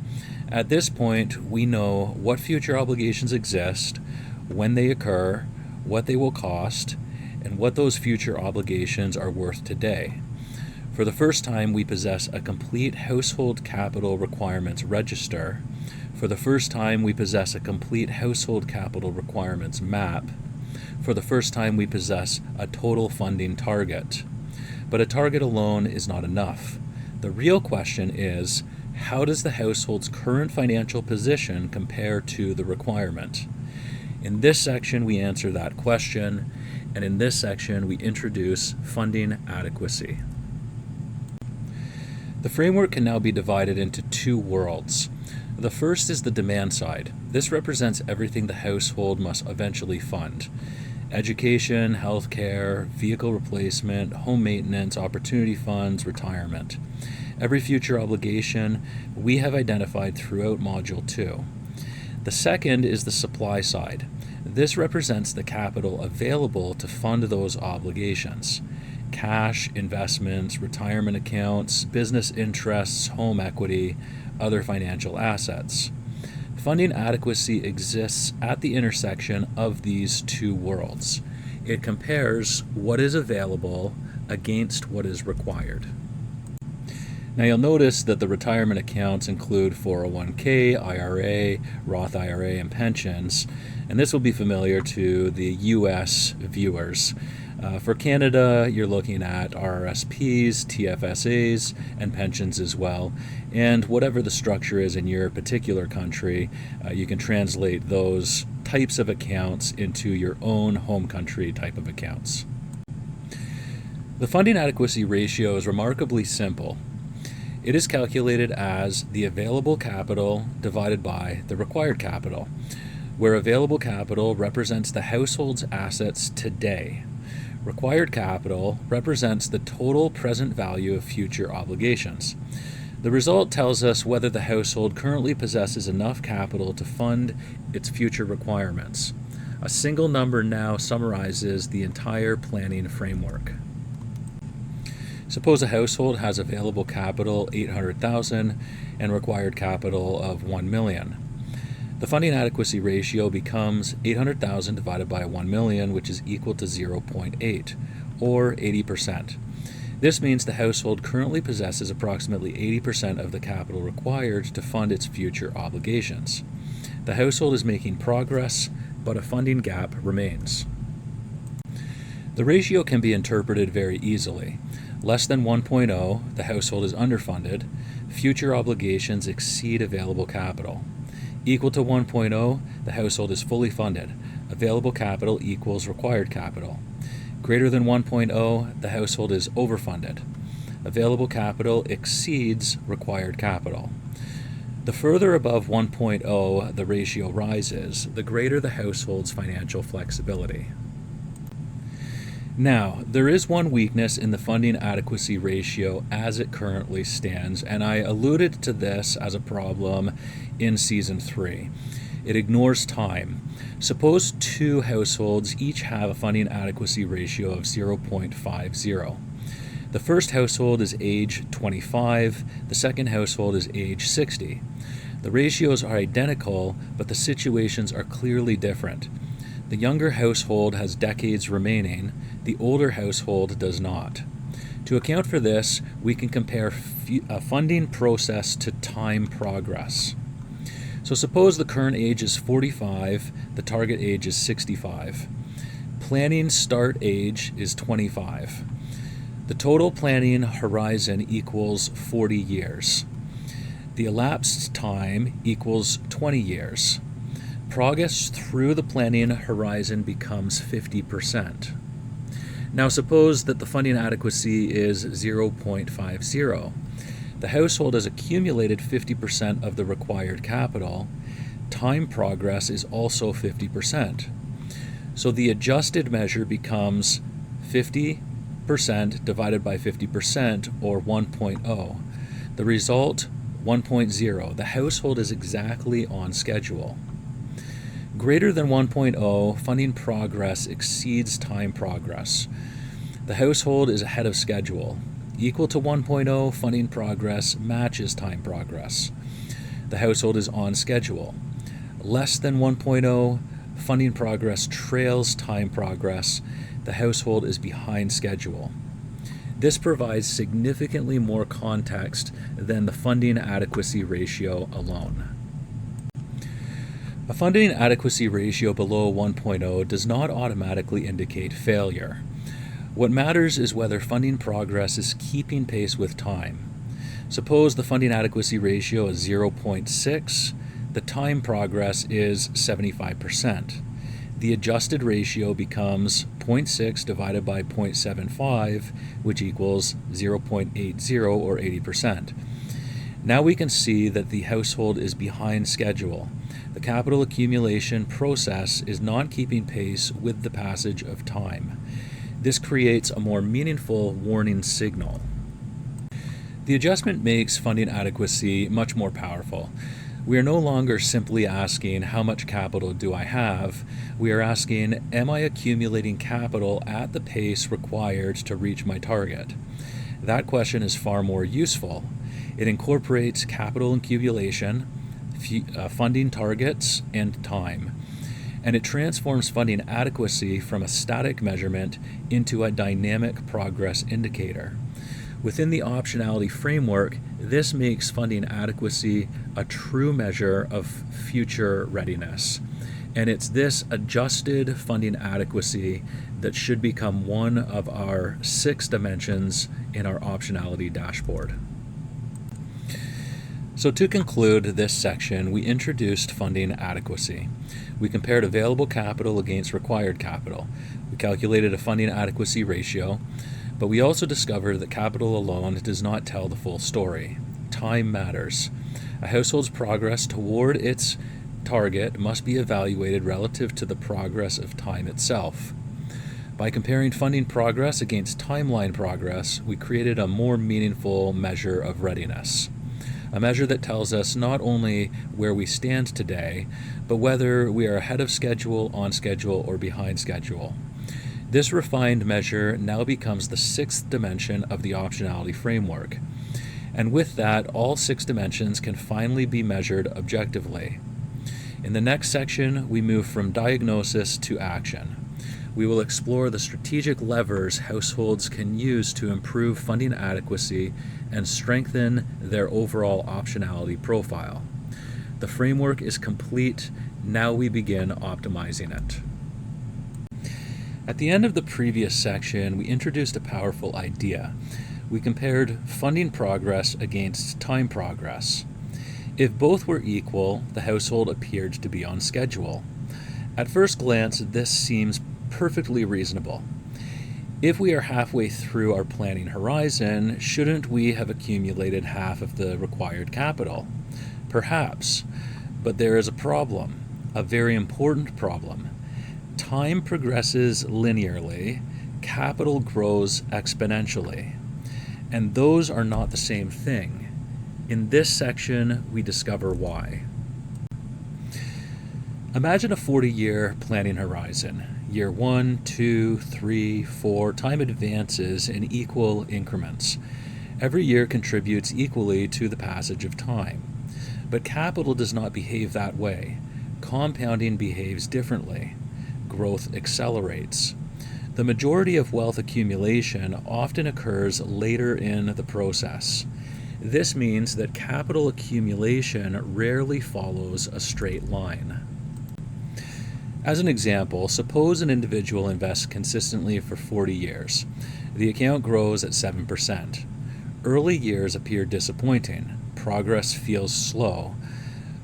At this point, we know what future obligations exist, when they occur, what they will cost, and what those future obligations are worth today. For the first time, we possess a complete household capital requirements register. For the first time, we possess a complete household capital requirements map. For the first time, we possess a total funding target. But a target alone is not enough. The real question is, how does the household's current financial position compare to the requirement? In this section, we answer that question, and in this section, we introduce funding adequacy. The framework can now be divided into two worlds. The first is the demand side. This represents everything the household must eventually fund. Education, healthcare, vehicle replacement, home maintenance, opportunity funds, retirement. Every future obligation we have identified throughout Module 2. The second is the supply side. This represents the capital available to fund those obligations. Cash, investments, retirement accounts, business interests, home equity, other financial assets. Funding adequacy exists at the intersection of these two worlds. It compares what is available against what is required. Now you'll notice that the retirement accounts include 401k, IRA, Roth IRA, and pensions, and this will be familiar to the US viewers. For Canada, you're looking at RRSPs, TFSAs, and pensions as well. And whatever the structure is in your particular country, you can translate those types of accounts into your own home country type of accounts. The funding adequacy ratio is remarkably simple. It is calculated as the available capital divided by the required capital, where available capital represents the household's assets today. Required capital represents the total present value of future obligations. The result tells us whether the household currently possesses enough capital to fund its future requirements. A single number now summarizes the entire planning framework. Suppose a household has available capital $800,000 and required capital of $1 million. The funding adequacy ratio becomes $800,000 divided by $1 million, which is equal to 0.8, or 80%. This means the household currently possesses approximately 80% of the capital required to fund its future obligations. The household is making progress, but a funding gap remains. The ratio can be interpreted very easily. Less than 1.0, the household is underfunded. Future obligations exceed available capital. Equal to 1.0, the household is fully funded. Available capital equals required capital. Greater than 1.0, the household is overfunded. Available capital exceeds required capital. The further above 1.0 the ratio rises, the greater the household's financial flexibility. Now, there is one weakness in the funding adequacy ratio as it currently stands, and I alluded to this as a problem in Season 3. It ignores time. Suppose two households each have a funding adequacy ratio of 0.50. The first household is age 25, the second household is age 60. The ratios are identical, but the situations are clearly different. The younger household has decades remaining, the older household does not. To account for this, we can compare a funding process to time progress. So suppose the current age is 45, the target age is 65. Planning start age is 25. The total planning horizon equals 40 years. The elapsed time equals 20 years. Progress through the planning horizon becomes 50%. Now suppose that the funding adequacy is 0.50. The household has accumulated 50% of the required capital. Time progress is also 50%. So the adjusted measure becomes 50% divided by 50%, or 1.0. The result, 1.0. The household is exactly on schedule. Greater than 1.0, funding progress exceeds time progress. The household is ahead of schedule. Equal to 1.0, funding progress matches time progress. The household is on schedule. Less than 1.0, funding progress trails time progress. The household is behind schedule. This provides significantly more context than the funding adequacy ratio alone. A funding adequacy ratio below 1.0 does not automatically indicate failure. What matters is whether funding progress is keeping pace with time. Suppose the funding adequacy ratio is 0.6, the time progress is 75%. The adjusted ratio becomes 0.6 divided by 0.75, which equals 0.80, or 80%. Now we can see that the household is behind schedule. The capital accumulation process is not keeping pace with the passage of time. This creates a more meaningful warning signal. The adjustment makes funding adequacy much more powerful. We are no longer simply asking, how much capital do I have? We are asking, am I accumulating capital at the pace required to reach my target? That question is far more useful. It incorporates capital accumulation, funding targets, and time. And it transforms funding adequacy from a static measurement into a dynamic progress indicator. Within the optionality framework, this makes funding adequacy a true measure of future readiness. And it's this adjusted funding adequacy that should become one of our 6 dimensions in our optionality dashboard. So to conclude this section, we introduced funding adequacy. We compared available capital against required capital. We calculated a funding adequacy ratio, but we also discovered that capital alone does not tell the full story. Time matters. A household's progress toward its target must be evaluated relative to the progress of time itself. By comparing funding progress against timeline progress, we created a more meaningful measure of readiness. A measure that tells us not only where we stand today, but whether we are ahead of schedule, on schedule, or behind schedule. This refined measure now becomes the sixth dimension of the optionality framework. And with that, all 6 dimensions can finally be measured objectively. In the next section, we move from diagnosis to action. We will explore the strategic levers households can use to improve funding adequacy and strengthen their overall optionality profile. The framework is complete. Now we begin optimizing it. At the end of the previous section, we introduced a powerful idea. We compared funding progress against time progress. If both were equal, the household appeared to be on schedule. At first glance, this seems perfectly reasonable. If we are halfway through our planning horizon, shouldn't we have accumulated half of the required capital? Perhaps, but there is a problem, a very important problem. Time progresses linearly, capital grows exponentially, and those are not the same thing. In this section, we discover why. Imagine a 40-year planning horizon. Year 1, 2, 3, 4, time advances in equal increments. Every year contributes equally to the passage of time. But capital does not behave that way. Compounding behaves differently. Growth accelerates. The majority of wealth accumulation often occurs later in the process. This means that capital accumulation rarely follows a straight line. As an example, suppose an individual invests consistently for 40 years. The account grows at 7%. Early years appear disappointing. Progress feels slow.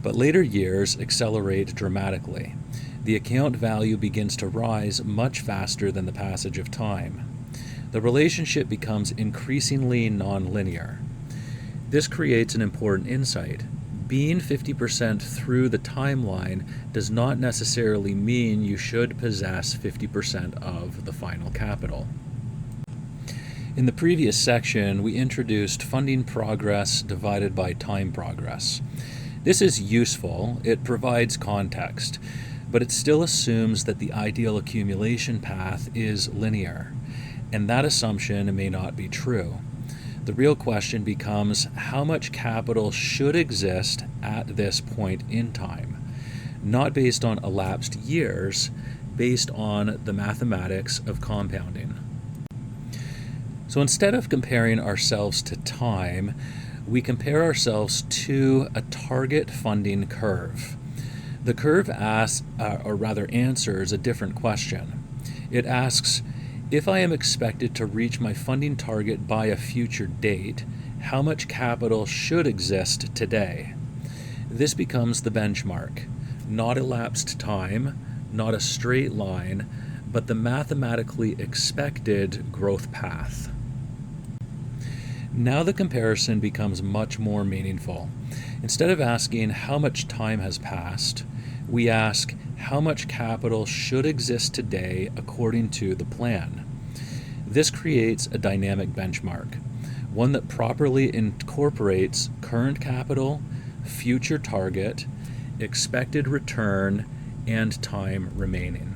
But later years accelerate dramatically. The account value begins to rise much faster than the passage of time. The relationship becomes increasingly nonlinear. This creates an important insight. Being 50% through the timeline does not necessarily mean you should possess 50% of the final capital. In the previous section, we introduced funding progress divided by time progress. This is useful. It provides context, but it still assumes that the ideal accumulation path is linear, and that assumption may not be true. The real question becomes how much capital should exist at this point in time, not based on elapsed years, based on the mathematics of compounding. So instead of comparing ourselves to time, we compare ourselves to a target funding curve. The curve answers a different question. It asks, if I am expected to reach my funding target by a future date, how much capital should exist today? This becomes the benchmark, not elapsed time, not a straight line, but the mathematically expected growth path. Now the comparison becomes much more meaningful. Instead of asking how much time has passed, we ask how much capital should exist today according to the plan. This creates a dynamic benchmark, one that properly incorporates current capital, future target, expected return, and time remaining.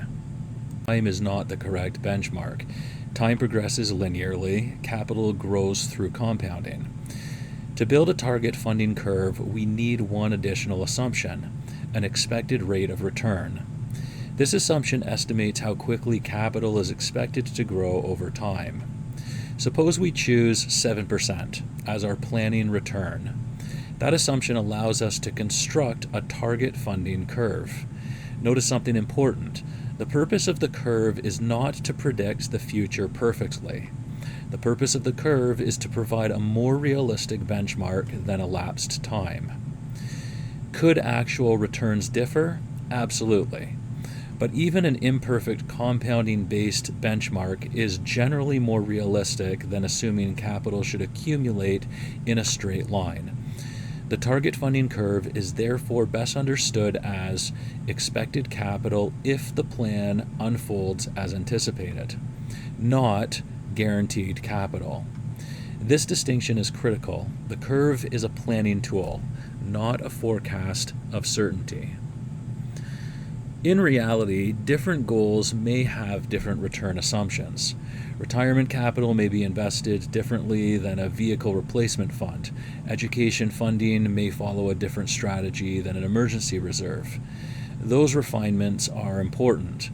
Time is not the correct benchmark. Time progresses linearly, capital grows through compounding. To build a target funding curve, we need one additional assumption, an expected rate of return. This assumption estimates how quickly capital is expected to grow over time. Suppose we choose 7% as our planning return. That assumption allows us to construct a target funding curve. Notice something important. The purpose of the curve is not to predict the future perfectly. The purpose of the curve is to provide a more realistic benchmark than elapsed time. Could actual returns differ? Absolutely. But even an imperfect compounding-based benchmark is generally more realistic than assuming capital should accumulate in a straight line. The target funding curve is therefore best understood as expected capital if the plan unfolds as anticipated, not guaranteed capital. This distinction is critical. The curve is a planning tool, not a forecast of certainty. In reality, different goals may have different return assumptions. Retirement capital may be invested differently than a vehicle replacement fund. Education funding may follow a different strategy than an emergency reserve. Those refinements are important,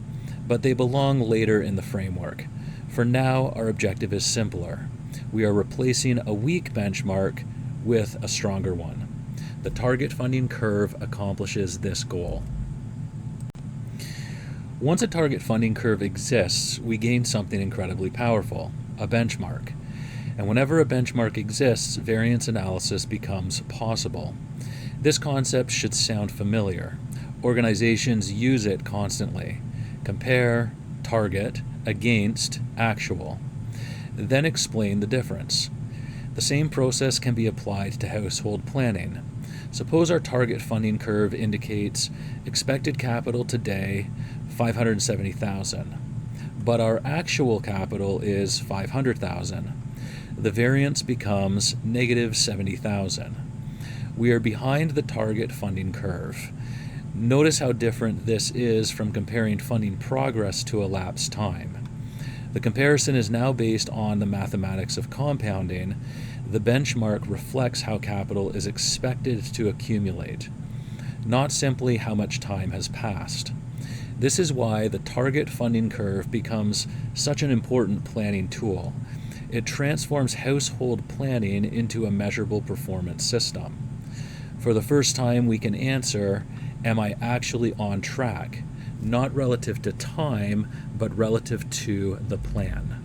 but they belong later in the framework. For now, our objective is simpler. We are replacing a weak benchmark with a stronger one. The target funding curve accomplishes this goal. Once a target funding curve exists, we gain something incredibly powerful, a benchmark. And whenever a benchmark exists, variance analysis becomes possible. This concept should sound familiar. Organizations use it constantly. Compare, target, against, actual. Then explain the difference. The same process can be applied to household planning. Suppose our target funding curve indicates expected capital today, $570,000, but our actual capital is $500,000. The variance becomes negative $70,000. We are behind the target funding curve. Notice how different this is from comparing funding progress to elapsed time. The comparison is now based on the mathematics of compounding. The benchmark reflects how capital is expected to accumulate, not simply how much time has passed. This is why the target funding curve becomes such an important planning tool. It transforms household planning into a measurable performance system. For the first time, we can answer, am I actually on track? Not relative to time, but relative to the plan.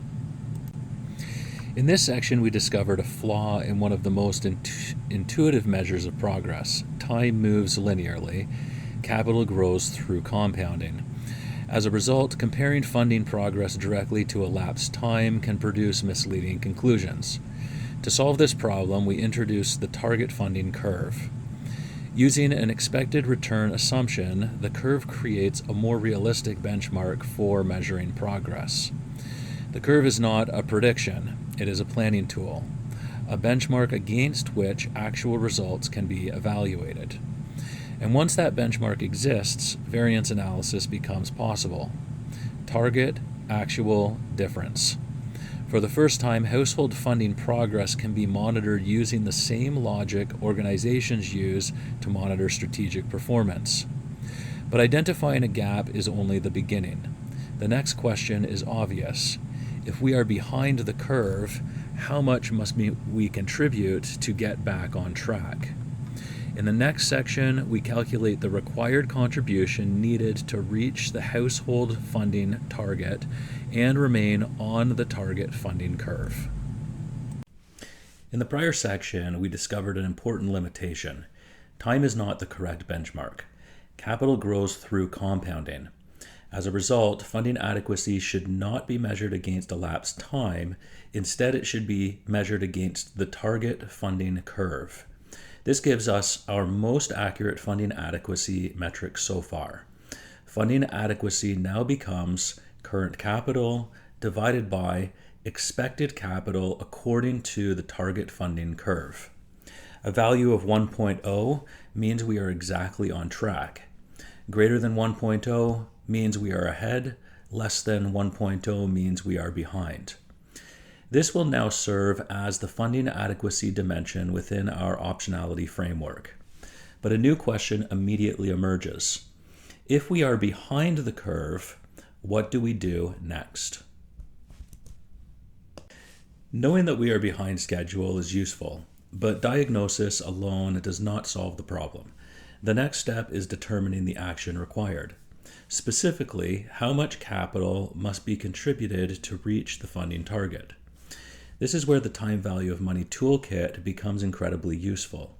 In this section, we discovered a flaw in one of the most intuitive measures of progress. Time moves linearly. Capital grows through compounding. As a result, comparing funding progress directly to elapsed time can produce misleading conclusions. To solve this problem, we introduced the target funding curve. Using an expected return assumption, the curve creates a more realistic benchmark for measuring progress. The curve is not a prediction, it is a planning tool, a benchmark against which actual results can be evaluated. And once that benchmark exists, variance analysis becomes possible. Target, actual, difference. For the first time, household funding progress can be monitored using the same logic organizations use to monitor strategic performance. But identifying a gap is only the beginning. The next question is obvious. If we are behind the curve, how much must we contribute to get back on track? In the next section, we calculate the required contribution needed to reach the household funding target and remain on the target funding curve. In the prior section, we discovered an important limitation. Time is not the correct benchmark. Capital grows through compounding. As a result, funding adequacy should not be measured against elapsed time. Instead, it should be measured against the target funding curve. This gives us our most accurate funding adequacy metric so far. Funding adequacy now becomes current capital divided by expected capital according to the target funding curve. A value of 1.0 means we are exactly on track. Greater than 1.0 means we are ahead. Less than 1.0 means we are behind. This will now serve as the funding adequacy dimension within our optionality framework. But a new question immediately emerges. If we are behind the curve, what do we do next? Knowing that we are behind schedule is useful, but diagnosis alone does not solve the problem. The next step is determining the action required. Specifically, how much capital must be contributed to reach the funding target. This is where the time value of money toolkit becomes incredibly useful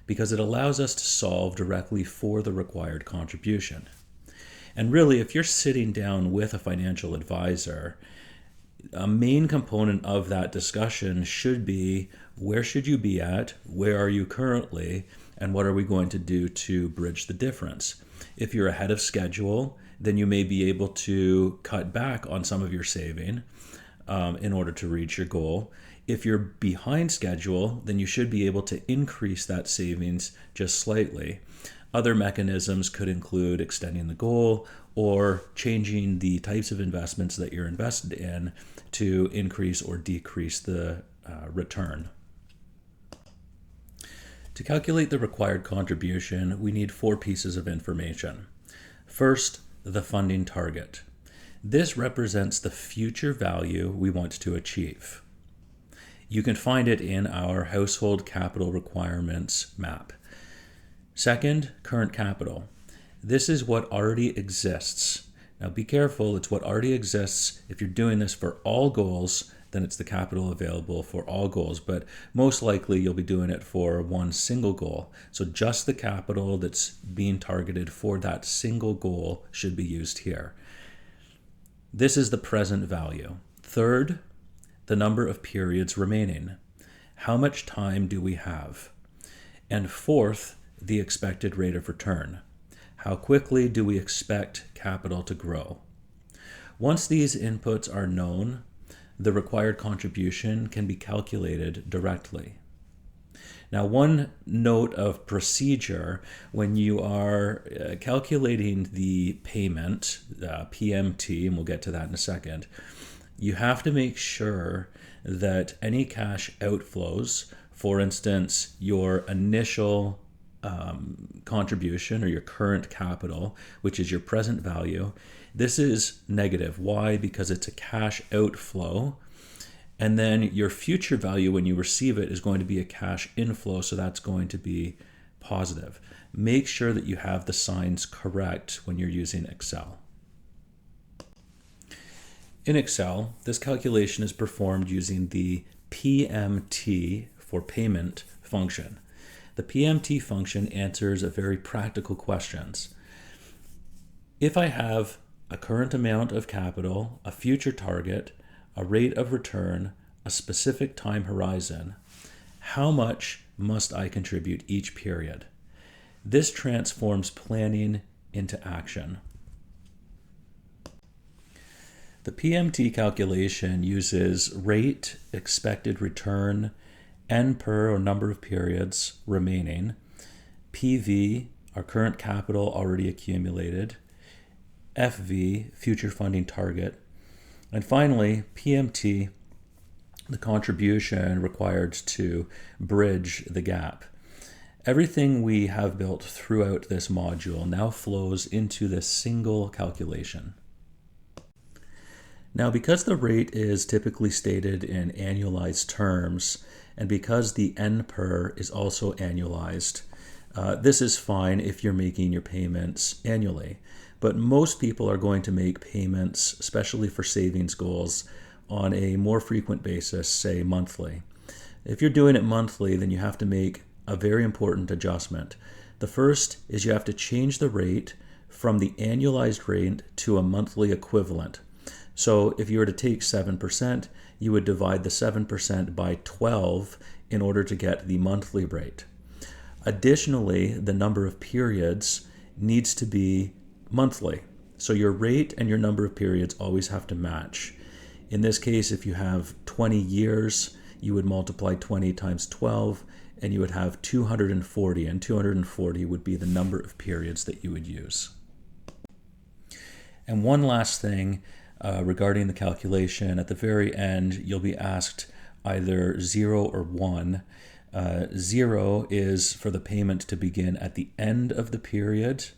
because it allows us to solve directly for the required contribution. And really, if you're sitting down with a financial advisor, a main component of that discussion should be, where should you be at, where are you currently, and what are we going to do to bridge the difference? If you're ahead of schedule, then you may be able to cut back on some of your saving in order to reach your goal. If you're behind schedule, then you should be able to increase that savings just slightly. Other mechanisms could include extending the goal or changing the types of investments that you're invested in to increase or decrease the return. To calculate the required contribution, we need 4 pieces of information. First, the funding target. This represents the future value we want to achieve. You can find it in our household capital requirements map. Second, current capital. This is what already exists. Now be careful, it's what already exists. If you're doing this for all goals, then it's the capital available for all goals, but most likely you'll be doing it for one single goal. So just the capital that's being targeted for that single goal should be used here. This is the present value. Third, the number of periods remaining. How much time do we have? And fourth, the expected rate of return. How quickly do we expect capital to grow? Once these inputs are known, the required contribution can be calculated directly. Now, one note of procedure when you are calculating the payment, PMT, and we'll get to that in a second, you have to make sure that any cash outflows, for instance, your initial contribution or your current capital, which is your present value, this is negative. Why? Because it's a cash outflow. And then your future value when you receive it is going to be a cash inflow, so that's going to be positive. Make sure that you have the signs correct when you're using Excel. In Excel, this calculation is performed using the PMT for payment function. The PMT function answers a very practical questions. If I have a current amount of capital, a future target, a rate of return, a specific time horizon, how much must I contribute each period? This transforms planning into action. The PMT calculation uses rate, expected return, N per or number of periods remaining, PV, our current capital already accumulated, FV, future funding target, and finally, PMT, the contribution required to bridge the gap. Everything we have built throughout this module now flows into this single calculation. Now, because the rate is typically stated in annualized terms, and because the N per is also annualized, this is fine if you're making your payments annually. But most people are going to make payments, especially for savings goals, on a more frequent basis, say monthly. If you're doing it monthly, then you have to make a very important adjustment. The first is you have to change the rate from the annualized rate to a monthly equivalent. So if you were to take 7%, you would divide the 7% by 12 in order to get the monthly rate. Additionally, the number of periods needs to be monthly. So your rate and your number of periods always have to match. In this case, if you have 20 years, you would multiply 20 times 12, and you would have 240, and 240 would be the number of periods that you would use. And one last thing regarding the calculation, at the very end, you'll be asked either 0 or 1. 0 is for the payment to begin at the end of the period.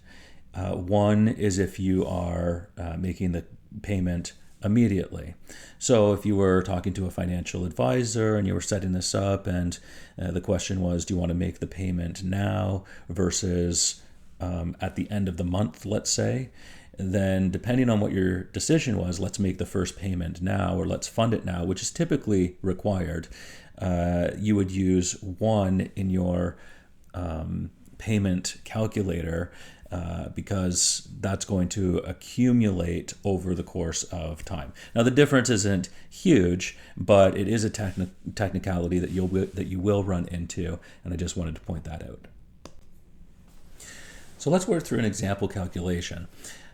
1 is if you are making the payment immediately. So if you were talking to a financial advisor and you were setting this up and the question was, do you want to make the payment now versus at the end of the month, let's say, then depending on what your decision was, let's make the first payment now or let's fund it now, which is typically required, you would use 1 in your payment calculator because that's going to accumulate over the course of time. Now the difference isn't huge, but it is a technicality that you will run into, and I just wanted to point that out. So let's work through an example calculation.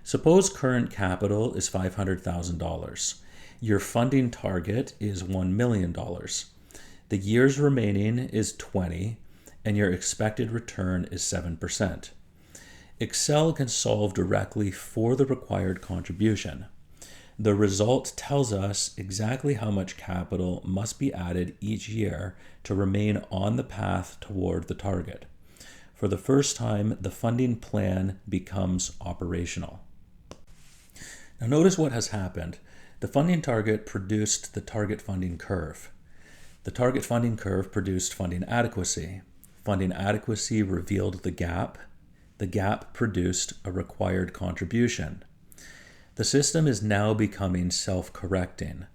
Suppose current capital is $500,000. Your funding target is $1 million. The years remaining is 20, and your expected return is 7%. Excel can solve directly for the required contribution. The result tells us exactly how much capital must be added each year to remain on the path toward the target. For the first time, the funding plan becomes operational. Now notice what has happened. The funding target produced the target funding curve. The target funding curve produced funding adequacy. Funding adequacy revealed the gap. The gap produced a required contribution. The system is now becoming self-correcting.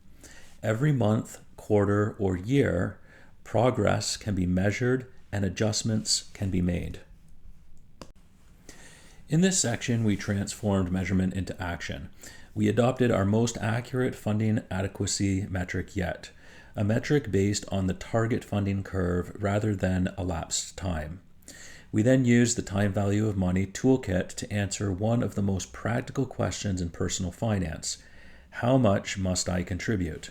Every month, quarter, or year, progress can be measured and adjustments can be made. In this section, we transformed measurement into action. We adopted our most accurate funding adequacy metric yet, a metric based on the target funding curve rather than elapsed time. We then used the time value of money toolkit to answer one of the most practical questions in personal finance: how much must I contribute?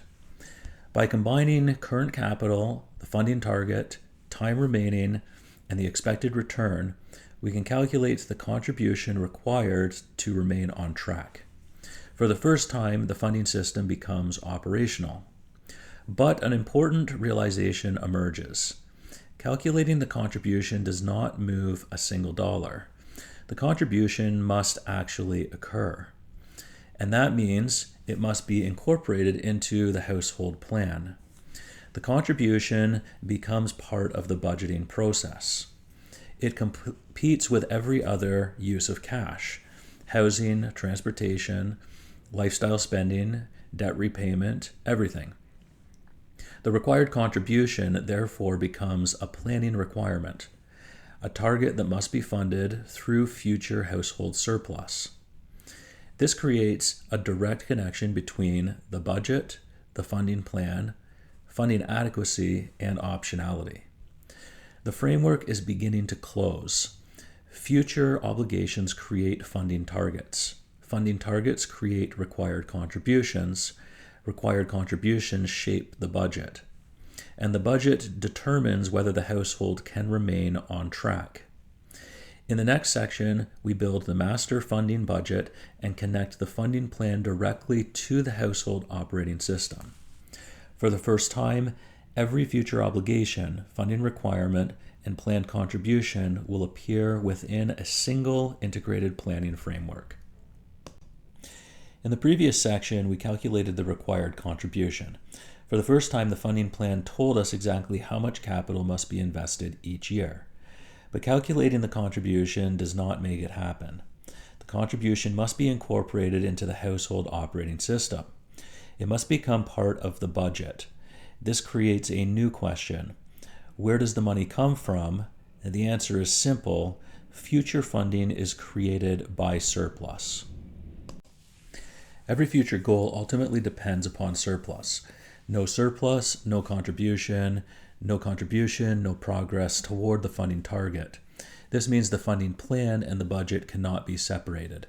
By combining current capital, the funding target, time remaining, and the expected return, we can calculate the contribution required to remain on track. For the first time, the funding system becomes operational. But an important realization emerges. Calculating the contribution does not move a single dollar. The contribution must actually occur. And that means it must be incorporated into the household plan. The contribution becomes part of the budgeting process. It competes with every other use of cash: housing, transportation, lifestyle spending, debt repayment, everything. The required contribution therefore becomes a planning requirement, a target that must be funded through future household surplus. This creates a direct connection between the budget, the funding plan, funding adequacy, and optionality. The framework is beginning to close. Future obligations create funding targets. Funding targets create required contributions. Required contributions shape the budget. And the budget determines whether the household can remain on track. In the next section, we build the master funding budget and connect the funding plan directly to the household operating system. For the first time, every future obligation, funding requirement, and planned contribution will appear within a single integrated planning framework. In the previous section, we calculated the required contribution. For the first time, the funding plan told us exactly how much capital must be invested each year. But calculating the contribution does not make it happen. The contribution must be incorporated into the household operating system. It must become part of the budget. This creates a new question. Where does the money come from? And the answer is simple. Future funding is created by surplus. Every future goal ultimately depends upon surplus. No surplus, no contribution, no progress toward the funding target. This means the funding plan and the budget cannot be separated.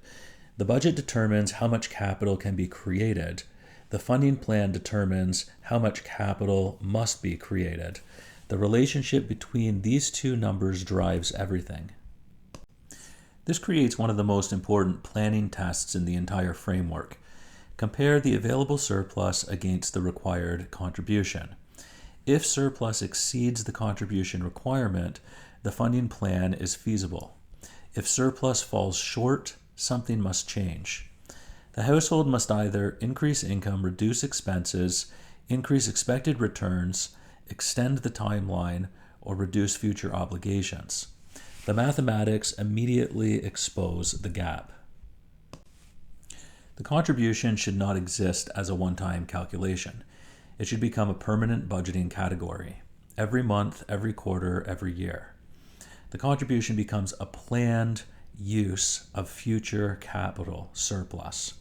The budget determines how much capital can be created. The funding plan determines how much capital must be created. The relationship between these two numbers drives everything. This creates one of the most important planning tests in the entire framework. Compare the available surplus against the required contribution. If surplus exceeds the contribution requirement, the funding plan is feasible. If surplus falls short, something must change. The household must either increase income, reduce expenses, increase expected returns, extend the timeline, or reduce future obligations. The mathematics immediately expose the gap. The contribution should not exist as a one-time calculation. It should become a permanent budgeting category, every month, every quarter, every year. The contribution becomes a planned use of future capital surplus.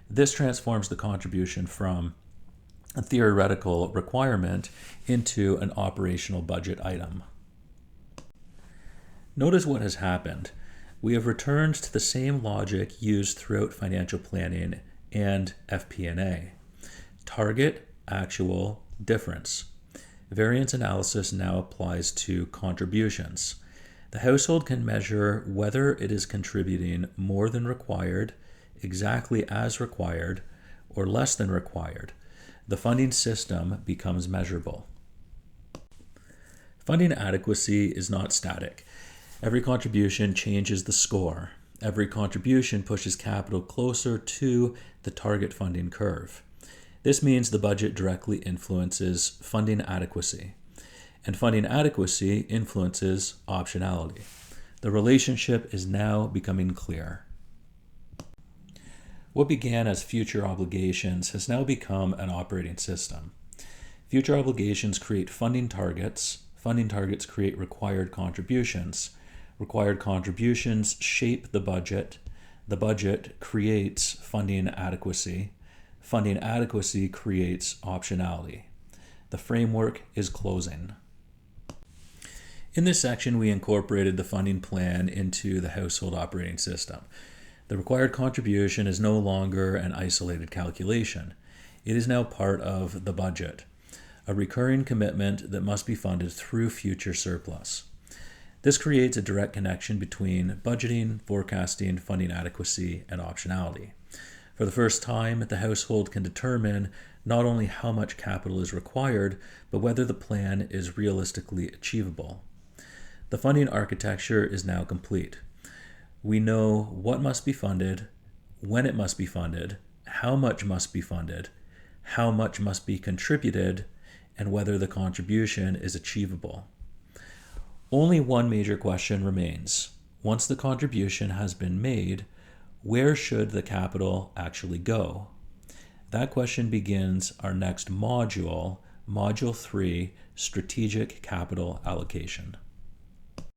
This transforms the contribution from a theoretical requirement into an operational budget item. Notice what has happened. We have returned to the same logic used throughout financial planning and FP&A. Target, actual, difference. Variance analysis now applies to contributions. The household can measure whether it is contributing more than required, exactly as required, or less than required. The funding system becomes measurable. Funding adequacy is not static. Every contribution changes the score. Every contribution pushes capital closer to the target funding curve. This means the budget directly influences funding adequacy, and funding adequacy influences optionality. The relationship is now becoming clear. What began as future obligations has now become an operating system. Future obligations create funding targets. Funding targets create required contributions. Required contributions shape the budget. The budget creates funding adequacy. Funding adequacy creates optionality. The framework is closing. In this section, we incorporated the funding plan into the household operating system. The required contribution is no longer an isolated calculation. It is now part of the budget, a recurring commitment that must be funded through future surplus. This creates a direct connection between budgeting, forecasting, funding adequacy, and optionality. For the first time, the household can determine not only how much capital is required, but whether the plan is realistically achievable. The funding architecture is now complete. We know what must be funded, when it must be funded, how much must be funded, how much must be contributed, and whether the contribution is achievable. Only one major question remains. Once the contribution has been made, where should the capital actually go? That question begins our next module, Module 3, Strategic Capital Allocation.